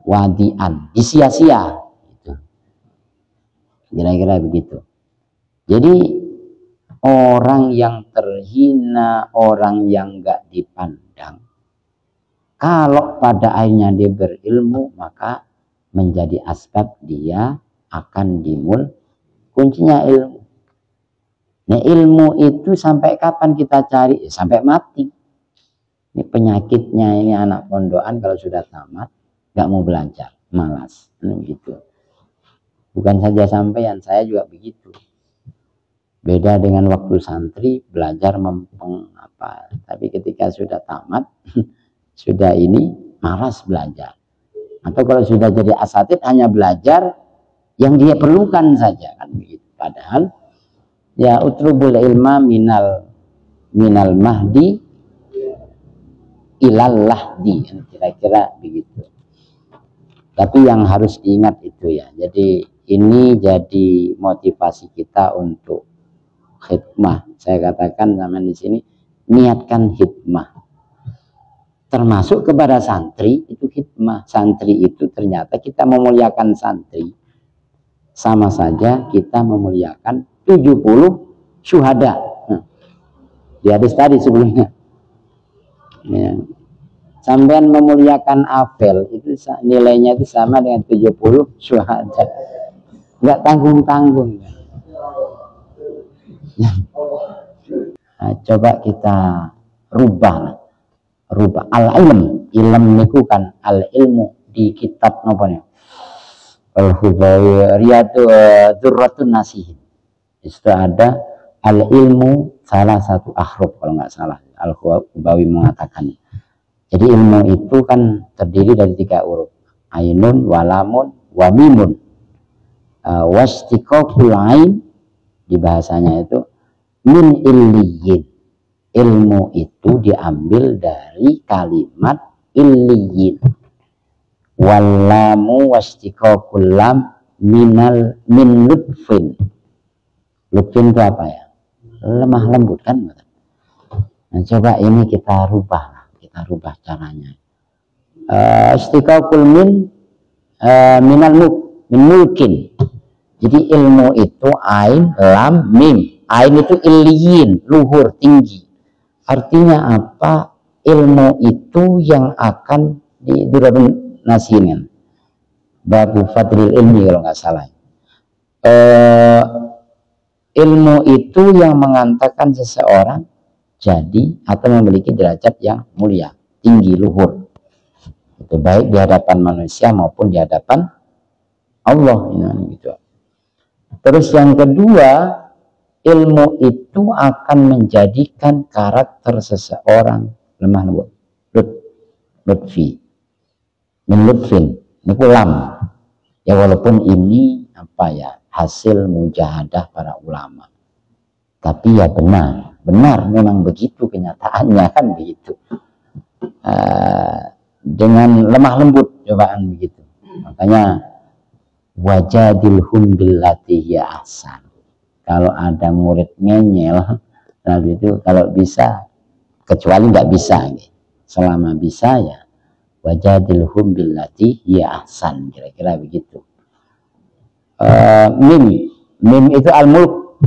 wadian, disia-sia, kira-kira begitu. Jadi orang yang terhina, orang yang nggak dipandang, kalau pada akhirnya dia berilmu, maka menjadi asbab dia akan dimul. Kuncinya ilmu. Nah, ilmu itu sampai kapan kita cari? Ya, sampai mati. Ini penyakitnya ini anak pondokan kalau sudah tamat nggak mau belajar, malas, gitu. Bukan saja sampean, saya juga begitu. Beda dengan waktu santri belajar mempeng apa, tapi ketika sudah tamat, sudah ini malas belajar. Atau kalau sudah jadi asatid hanya belajar yang dia perlukan saja, kan begitu. Padahal ya utrubul ilma minal mahdi ilal lahdi, kira-kira begitu. Tapi yang harus diingat itu ya. Jadi ini jadi motivasi kita untuk khidmah. Saya katakan sama di sini, niatkan khidmah. Termasuk kepada santri itu khidmah. Santri itu ternyata kita memuliakan santri, sama saja kita memuliakan 70 syuhada. Di hadis tadi sebelumnya. Ya. Sampean memuliakan Afel itu nilainya itu sama dengan 70 syuhada. Enggak tanggung-tanggung. Nah, coba kita rubah al-ilm. Ilm niku kan al-ilmu di kitab napa nih? Al-Hubawi Riyadu Dzurratun Nasihin. Itu ada al-ilmu salah satu akhruf kalau nggak salah. Al-Hubawi mengatakan. Jadi ilmu itu kan terdiri dari 3 huruf. Ainun, walamun, wamimun. Wastiqaqul ain di bahasanya itu min illiyin. Ilmu itu diambil dari kalimat illiyin. Wallamu wastiqaqul lam min lutfin. Lutfin itu apa ya? Lemah lembut kan? Nah, coba ini kita rubah caranya. Istiqaqul min mulkin. Jadi ilmu itu ain, lam, mim. Ain itu illiyin, luhur, tinggi. Artinya apa? Ilmu itu yang akan di Dzurratun Nasihin. Babu fadlil ilmi kalau nggak salah. Ilmu itu yang mengantarkan seseorang jadi atau memiliki derajat yang mulia, tinggi, luhur. Itu baik di hadapan manusia maupun di hadapan Allah. Gitu. Terus yang kedua, ilmu itu akan menjadikan karakter seseorang lemah lembut. Lutfi. Min lutfin. Ini lam. Ya walaupun ini apa ya, hasil mujahadah para ulama. Tapi ya benar memang begitu kenyataannya kan begitu. Dengan lemah lembut cobaan begitu. Makanya wajadilhum billati hiya ahsan. Kalau ada murid ngeyel, lalu itu kalau bisa, kecuali nggak bisa, selama bisa ya wajadilhum billati hiya ahsan, kira-kira begitu. Mim itu al-mulk.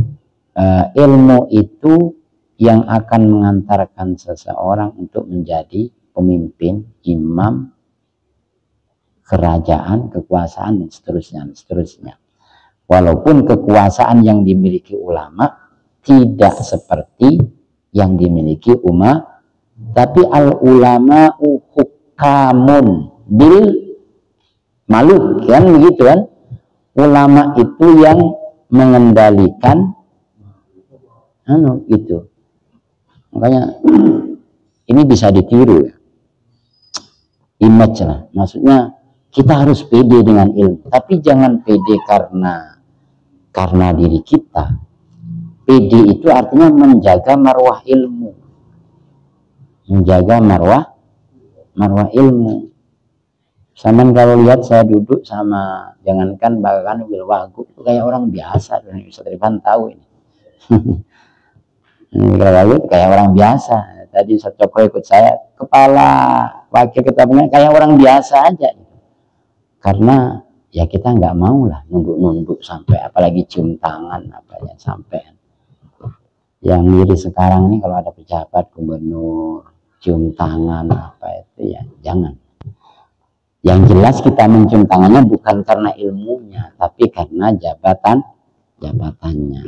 Ilmu itu yang akan mengantarkan seseorang untuk menjadi pemimpin, imam, kerajaan, kekuasaan, dan seterusnya. Walaupun kekuasaan yang dimiliki ulama tidak seperti yang dimiliki umat, tapi al-ulama'u hukamun bil maluk, kan begitu kan? Ulama itu yang mengendalikan gitu. Makanya ini bisa ditiru ya. Image lah. Maksudnya kita harus pede dengan ilmu, tapi jangan pede karena diri kita. Pede itu artinya menjaga marwah ilmu. Menjaga marwah ilmu. Saman kalau lihat saya duduk sama, jangankan bahkan Wagub, kayak orang biasa. Ustaz Rifan tahu ini. Kayak orang biasa. Tadi Ustaz Cokro ikut saya, kepala wakil ketua kayak orang biasa aja. Karena ya kita nggak mau lah nunduk-nunduk sampai, apalagi cium tangan apa ya sampai. Yang miris sekarang nih kalau ada pejabat gubernur cium tangan apa itu ya jangan. Yang jelas kita mencium tangannya bukan karena ilmunya, tapi karena jabatannya.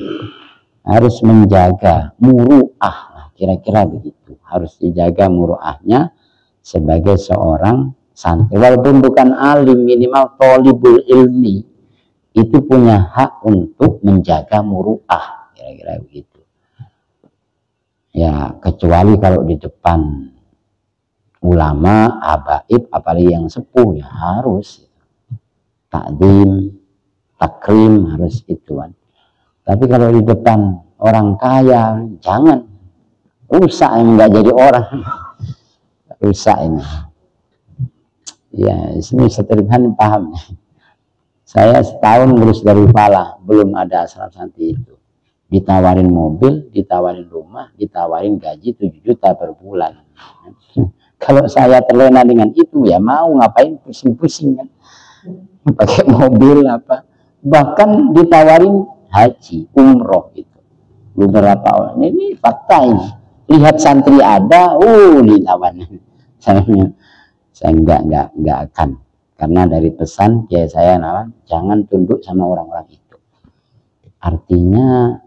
Harus menjaga muru'ah, kira-kira begitu. Harus dijaga muru'ahnya sebagai seorang santri. Walaupun bukan alim, minimal thalibul ilmi itu punya hak untuk menjaga muru'ah, kira-kira begitu. Ya, kecuali kalau di depan ulama, habaib, apalagi yang sepuh, ya harus takdim, takrim, harus ituan. Tapi kalau di depan orang kaya, jangan. Rusak, nggak jadi orang. Rusak ini. Ya, ini Setribhan paham. Saya setahun ngurus dari Falah, belum ada asrama santri itu. Ditawarin mobil, ditawarin rumah, ditawarin gaji 7 juta per bulan. Kalau saya terlena dengan itu, ya mau ngapain pusing-pusing kan. Pakai mobil apa. Bahkan ditawarin haji, umroh gitu. Beberapa orang, ini fakta ini. Lihat santri ada, ditawan. Saya enggak akan. Karena dari pesan kiai saya jangan tunduk sama orang-orang itu. Artinya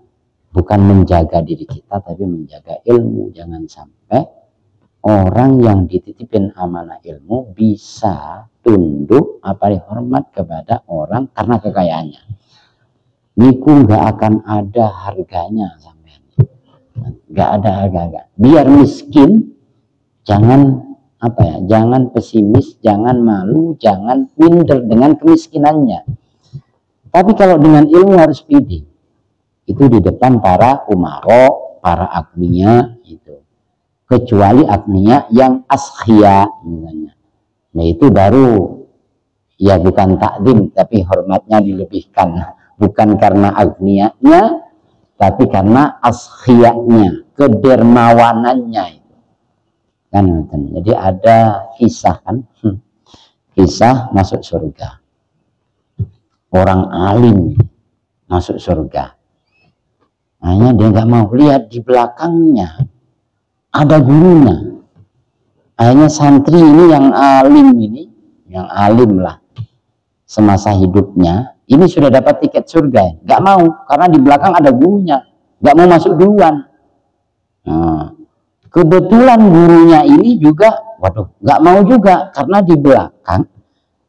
bukan menjaga diri kita, tapi menjaga ilmu. Jangan sampai orang yang dititipin amanah ilmu bisa tunduk hormat kepada orang karena kekayaannya. Niku nggak akan ada harganya sampean. Nggak ada harga. Biar miskin, jangan jangan pesimis, jangan malu, jangan minder dengan kemiskinannya. Tapi kalau dengan ilmu harus pede. Itu di depan para umaro, para agniya itu. Kecuali agniya yang askhia misalnya. Nah itu baru ya bukan takdim tapi hormatnya dilebihkan. Bukan karena agniyanya tapi karena askhiyanya, kedermawanannya itu. Kan jadi ada kisah kan. Kisah masuk surga. Orang alim masuk surga. Hanya dia nggak mau lihat di belakangnya ada gurunya. Akhirnya santri ini yang alim lah semasa hidupnya, ini sudah dapat tiket surga, nggak mau karena di belakang ada gurunya, nggak mau masuk duluan. Nah, kebetulan gurunya ini juga, nggak mau juga karena di belakang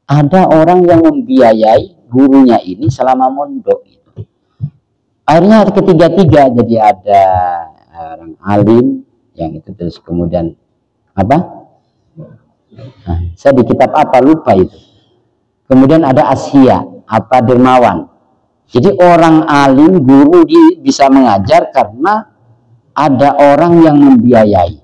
ada orang yang membiayai gurunya ini selama mondok. Akhirnya ketiga-tiga, jadi ada orang alim yang itu, terus kemudian saya di kitab apa lupa itu. Kemudian ada Asia, dermawan. Jadi orang alim, guru bisa mengajar karena ada orang yang membiayai.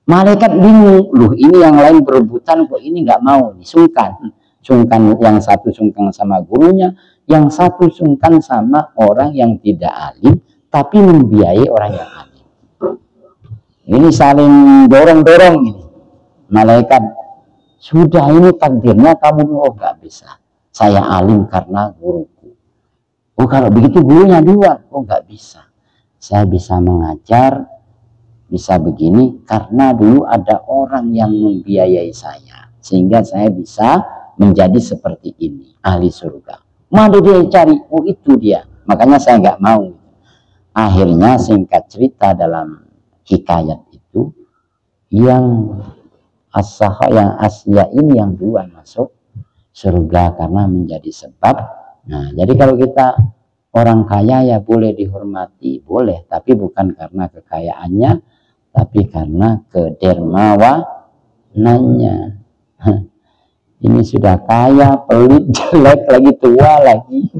Malaikat bingung, loh ini yang lain berebutan kok ini nggak mau, sungkan. Yang satu sungkan sama gurunya, yang satu sungkan sama orang yang tidak alim tapi membiayai orang yang alim. Ini saling dorong-dorong ini. Malaikat, sudah ini takdirnya kamu nggak bisa. Saya alim karena guruku. Kalau begitu gurunya duluan. Nggak bisa. Saya bisa mengajar, bisa begini karena dulu ada orang yang membiayai saya sehingga saya bisa menjadi seperti ini, ahli surga. Mana dia cari? Itu dia. Makanya saya nggak mau. Akhirnya singkat cerita dalam hikayat itu, yang Asia ini yang duluan masuk surga karena menjadi sebab. Nah, jadi kalau kita orang kaya ya boleh dihormati, boleh, tapi bukan karena kekayaannya, tapi karena kedermawanannya. Ini sudah kaya, pelit, jelek, lagi tua lagi.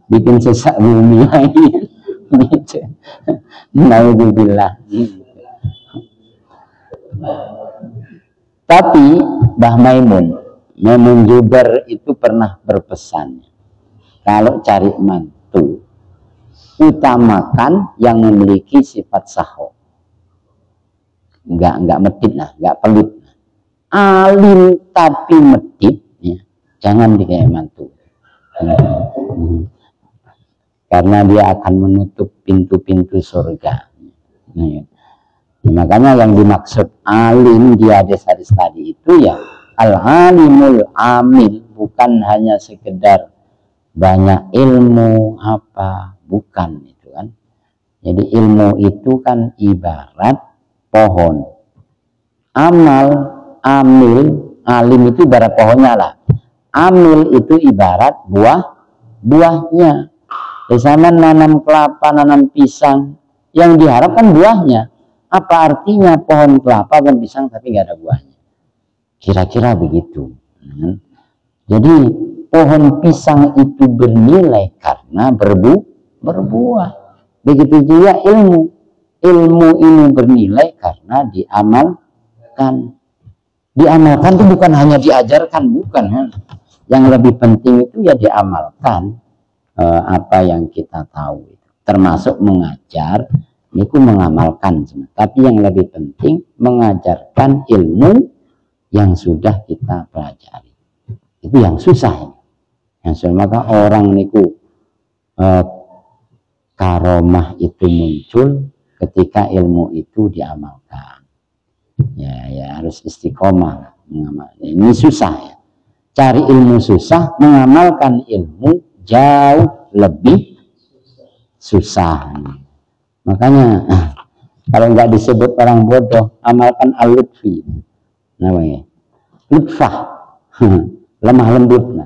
Bikin sesak bumi lagi. Naudzubillah. Tapi Mbah Maimun Zubair itu pernah berpesan, kalau cari mantu, utamakan yang memiliki sifat sahih. Enggak medit lah, enggak pelit. Alim tapi medit, ya, jangan dikayak mantu. karena dia akan menutup pintu-pintu surga. Nah, makanya yang dimaksud alim di hadis-hadis tadi itu ya al-alimul amil, bukan hanya sekedar banyak ilmu apa, bukan itu kan. Jadi ilmu itu kan ibarat pohon. Amal, amil, alim itu ibarat pohonnya lah. Amil itu ibarat buahnya. Sama nanam kelapa, nanam pisang, yang diharapkan buahnya. Apa artinya pohon kelapa dan pisang tapi nggak ada buahnya? Kira-kira begitu. Jadi pohon pisang itu bernilai karena berbuah. Begitu juga ilmu. Ilmu ini bernilai karena diamalkan. Diamalkan itu bukan hanya diajarkan, bukan. Yang lebih penting itu ya diamalkan apa yang kita tahu. Termasuk mengajar. Ini mengamalkan, tapi yang lebih penting mengajarkan ilmu yang sudah kita pelajari. Itu yang susah. Yang maka orang niku karomah itu muncul ketika ilmu itu diamalkan. Ya harus istiqomah mengamal. Ini susah ya. Cari ilmu susah, mengamalkan ilmu jauh lebih susah. Makanya kalau nggak disebut orang bodoh, amalkan al-lutfi, namanya lutfah, lemah lembut.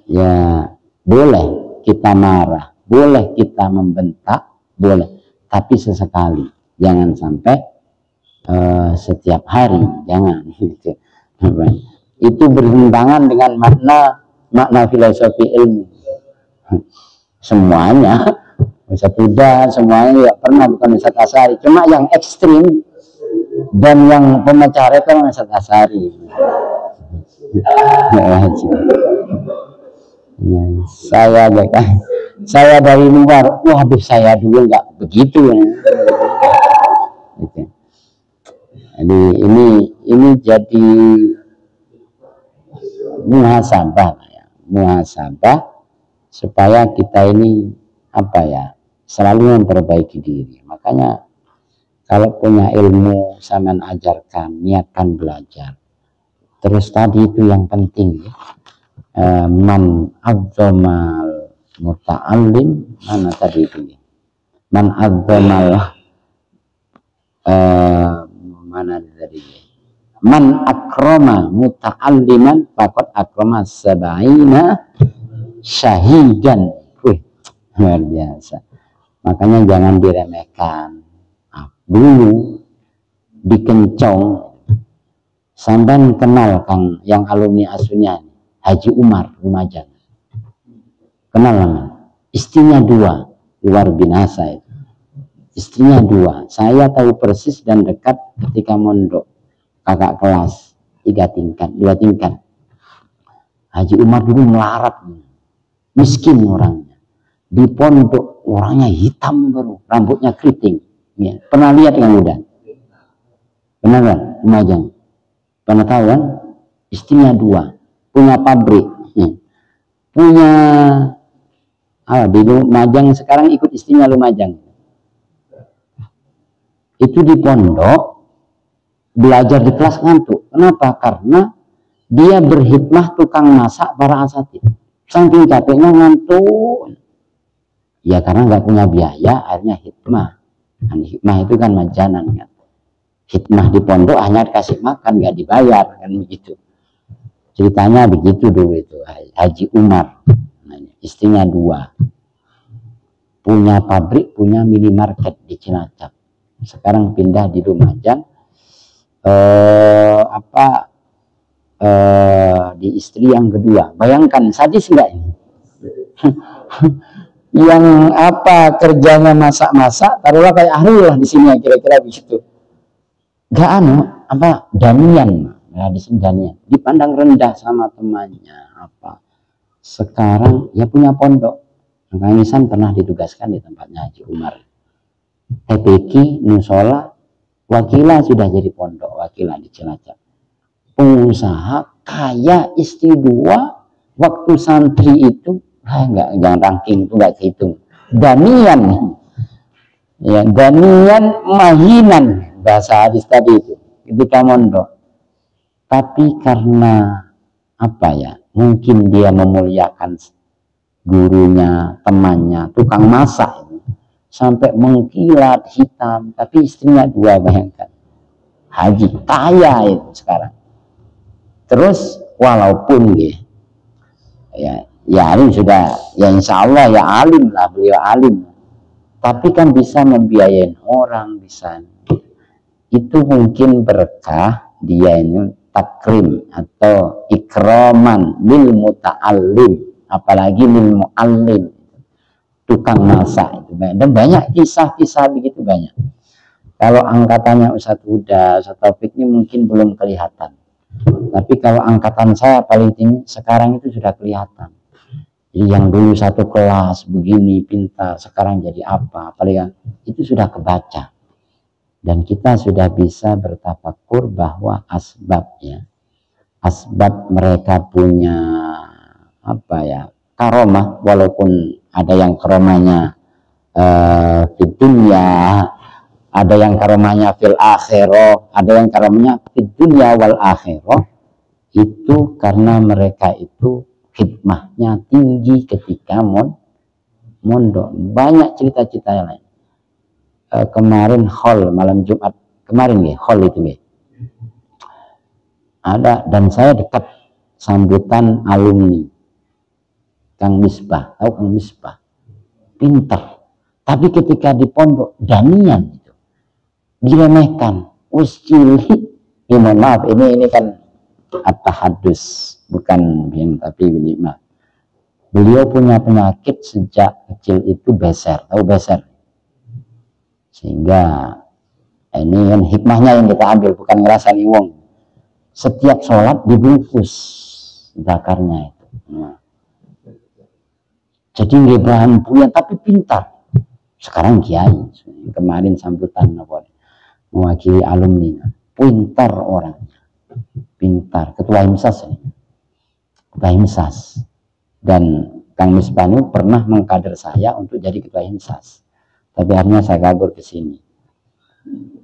Ya boleh kita marah, boleh kita membentak, boleh, tapi sesekali, jangan sampai setiap hari, jangan. Itu bertentangan dengan makna filosofi ilmu. Semuanya Ustadz Huda, semuanya ya pernah, bukan Ustadz Asy'ari, cuma yang ekstrim dan yang pemecah rekor Ustadz Asy'ari. Saya dari luar, waduh saya dulu nggak begitu. Jadi ini jadi muhasabah, ya. Muhasabah supaya kita ini selalu memperbaiki diri. Makanya kalau punya ilmu sampean ajarkan, niatkan belajar. Terus tadi itu yang penting, man azzamal muta'allim, mana tadi itu? Man azzamal mana tadi? Man akrama muta'alliman faqad akrama sab'ina syahidan. Luar biasa. Makanya jangan diremehkan. Dulu dikencong, sampai kenal Kang yang alumni asunya Haji Umar Lumajang. Kenal nggak? Istrinya 2, luar binasa itu. Istrinya 2. Saya tahu persis dan dekat ketika mondok. Kakak kelas 3 tingkat, 2 tingkat. Haji Umar dulu melarat, miskin orangnya. Di pondok orangnya hitam baru, rambutnya keriting. Ya. Pernah lihat kan udah? Pernah kan? Lumajang. Pernah tahu kan? Istrinya 2, punya pabrik. Ya. Punya di Lumajang sekarang ikut istrinya Lumajang. Itu di pondok belajar di kelas ngantuk. Kenapa? Karena dia berhikmah tukang masak para asatid. Saking capeknya ngantuk. Ya karena nggak punya biaya, akhirnya hikmah. Dan hikmah itu kan majanan kan. Hikmah di pondok hanya dikasih makan, nggak dibayar kan begitu. Ceritanya begitu dulu itu. Haji Umar, istrinya 2, punya pabrik, punya minimarket di Cilacap. Sekarang pindah di Lumajang. Di istri yang kedua. Bayangkan sadis enggak ini? Yang kerjanya masak-masak, taruhlah kayak ahli lah di sini, kira-kira begitu. Gak danian, ya di sini danian, dipandang rendah sama temannya Sekarang ya punya pondok. Nisan pernah ditugaskan di tempatnya Haji Umar. TPQ, musola, wakilah sudah jadi pondok, wakilah di Cilacap. Pengusaha kaya, istri 2, waktu santri itu enggak, jangan ranking itu enggak kehitung. Danian, ya danian mahinan bahasa hadis tadi itu ketika mondok. Tapi karena apa ya? Mungkin dia memuliakan gurunya, temannya, tukang masak sampai mengkilat hitam, tapi istrinya 2, bayangkan. Haji kaya itu sekarang. Terus walaupun ya alim sudah, ya insya Allah ya alim lah, beliau alim. Tapi kan bisa membiayain orang, bisa. Itu mungkin berkah dia ini takrim atau ikraman lil muta'allim, apalagi lil mu'allim, tukang masak itu. Dan banyak kisah-kisah begitu banyak. Kalau angkatannya Ustadz Huda, Ustadz Taufik ini mungkin belum kelihatan. Tapi kalau angkatan saya paling tinggi sekarang itu sudah kelihatan. Jadi yang dulu satu kelas begini pintar, sekarang jadi apa? Paling itu sudah kebaca. Dan kita sudah bisa bertafakur bahwa asbabnya, asbab mereka punya apa ya, karomah, walaupun ada yang karomahnya di dunia, ada yang karomahnya fil akhirah, ada yang karomahnya di dunia wal akhirah, itu karena mereka itu khidmahnya tinggi ketika mondok. Banyak cerita-cerita yang lain. Kemarin hall malam Jumat kemarin hall itu ada, dan saya dekat sambutan alumni Kang Misbah. Tahu Kang Misbah? Pintar. Tapi ketika di pondok danian itu diremehkan. Cilik. Ya, mohon maaf, ini kan at-tahadus, bukan yang tapi ini mah. Beliau punya penyakit sejak kecil itu beser. Tahu beser? Sehingga ini kan hikmahnya yang kita ambil, bukan ngerasain wong. Setiap sholat dibungkus zakarnya itu. Nah. Jadi nggak bahan bulan tapi pintar. Sekarang kiai. Kemarin sambutan mewakili alumni. Pintar orangnya. Pintar. Ketua Himsas ini. Ketua Himsas. Dan Kang Misbah pernah mengkader saya untuk jadi ketua Himsas. Tapi akhirnya saya kabur ke sini.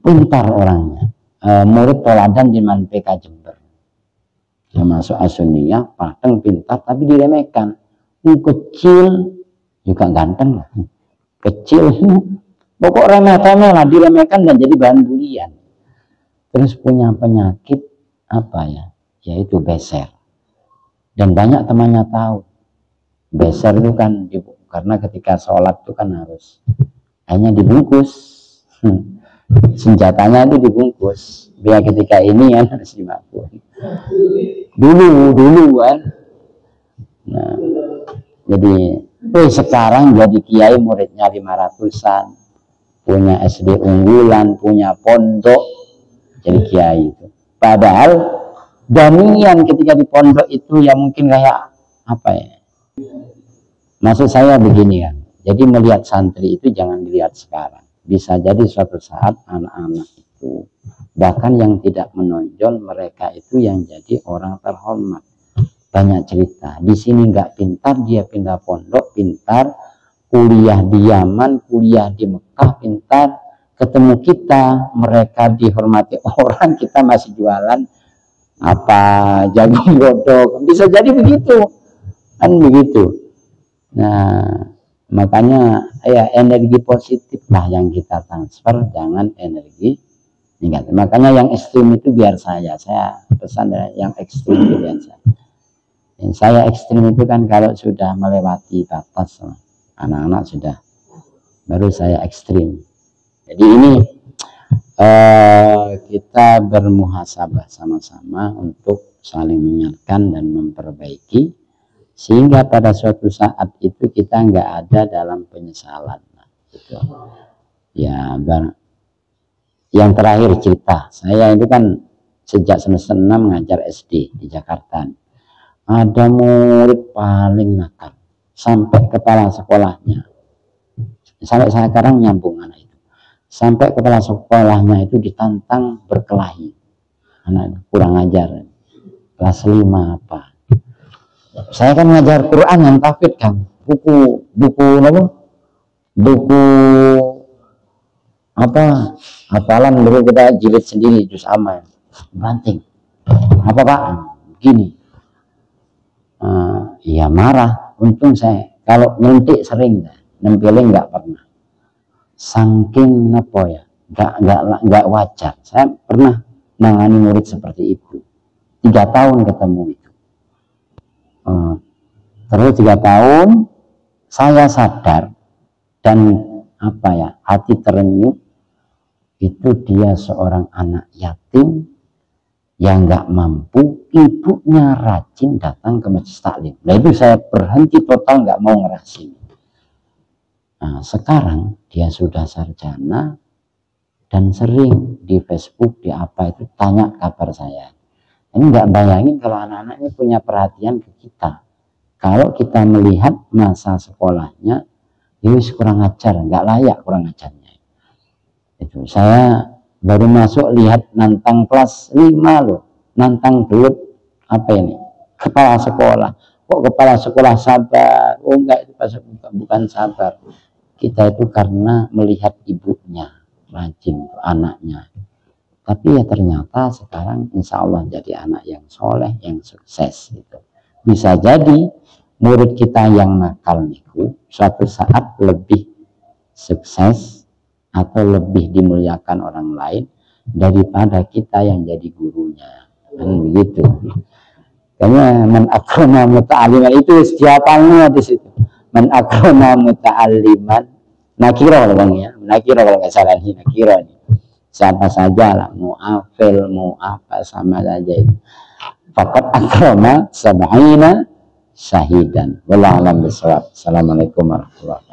Pintar orangnya. Murid toladan di PK Jember. Dia masuk Asuniyah, pateng, pintar, tapi diremehkan. Kecil, juga ganteng lah. Kecil, pokok remeh-temeh lah, diremehkan dan jadi bahan bulian. Terus punya penyakit apa ya? Yaitu beser. Dan banyak temannya tahu. Beser itu kan karena ketika sholat itu kan harus hanya dibungkus, senjatanya itu dibungkus, biar ketika ini kan harus dimakan. Dulu kan. Nah, jadi sekarang jadi kiai muridnya 500-an, punya SD unggulan, punya pondok, jadi kiai itu. Padahal danian ketika di pondok itu ya mungkin kayak apa ya? Maksud saya begini kan. Jadi melihat santri itu jangan dilihat sekarang. Bisa jadi suatu saat anak-anak itu, bahkan yang tidak menonjol, mereka itu yang jadi orang terhormat. Banyak cerita. Di sini nggak pintar, dia pindah pondok, pintar. Kuliah di Yaman, kuliah di Mekah, pintar. Ketemu kita, mereka dihormati orang, kita masih jualan apa jagung godok. Bisa jadi begitu. Kan begitu. Nah, makanya ya energi positif lah yang kita transfer, jangan energi negatif. Makanya yang ekstrim itu biar saya pesan yang ekstrim itu biar saya. Yang saya ekstrim itu kan kalau sudah melewati batas, anak-anak sudah, baru saya ekstrim. Jadi ini kita bermuhasabah sama-sama untuk saling mengingatkan dan memperbaiki. Sehingga pada suatu saat itu kita nggak ada dalam penyesalan. Nah, gitu. Ya, yang terakhir cerita. Saya itu kan sejak semester 6 ngajar SD di Jakarta. Ada murid paling nakal. Sampai kepala sekolahnya. Sampai sekarang nyambung anak itu. Sampai kepala sekolahnya itu ditantang berkelahi. Anak kurang ajar. Kelas 5 apa. Saya kan ngajar Quran yang tahfidz kan, buku apa? Buku apa? Hafalan dulu kita jilid sendiri juz amma. Banting. Apa Pak? Gini. Ya marah. Untung saya kalau nyentik sering, nempelin nggak pernah. Saking apa ya? Nggak wajar. Saya pernah nangani murid seperti itu. 3 tahun ketemu itu. Terus 3 tahun saya sadar dan apa ya, hati terenyuh, itu dia seorang anak yatim yang nggak mampu, ibunya rajin datang ke majelis taklim. Nah itu saya berhenti total, nggak mau ngerasin. Nah sekarang dia sudah sarjana dan sering di Facebook di apa itu tanya kabar saya. Ini nggak bayangin kalau anak-anaknya punya perhatian ke kita. Kalau kita melihat masa sekolahnya, ya kurang ajar, nggak layak kurang ajarnya. Itu saya baru masuk lihat nantang kelas 5 loh, nantang belut apa ini? Kepala sekolah. Kok kepala sekolah sabar? Oh enggak, itu bukan sabar. Kita itu karena melihat ibunya rajin, anaknya. Tapi ya ternyata sekarang insya Allah jadi anak yang soleh, yang sukses gitu. Bisa jadi murid kita yang nakal niku suatu saat lebih sukses atau lebih dimuliakan orang lain daripada kita yang jadi gurunya. Kan begitu. Karena man akrama muta'alliman itu siapanya di situ. Man akrama muta'alliman nakira Bang ya. Nakira kalau nggak salah ini nakira ini. Siapa saja lah, mau afil, mau apa, sama saja itu. Fakat akrama sab'ina syahidan. Wallahu a'lam bishawab. Assalamualaikum warahmatullahi wabarakatuh.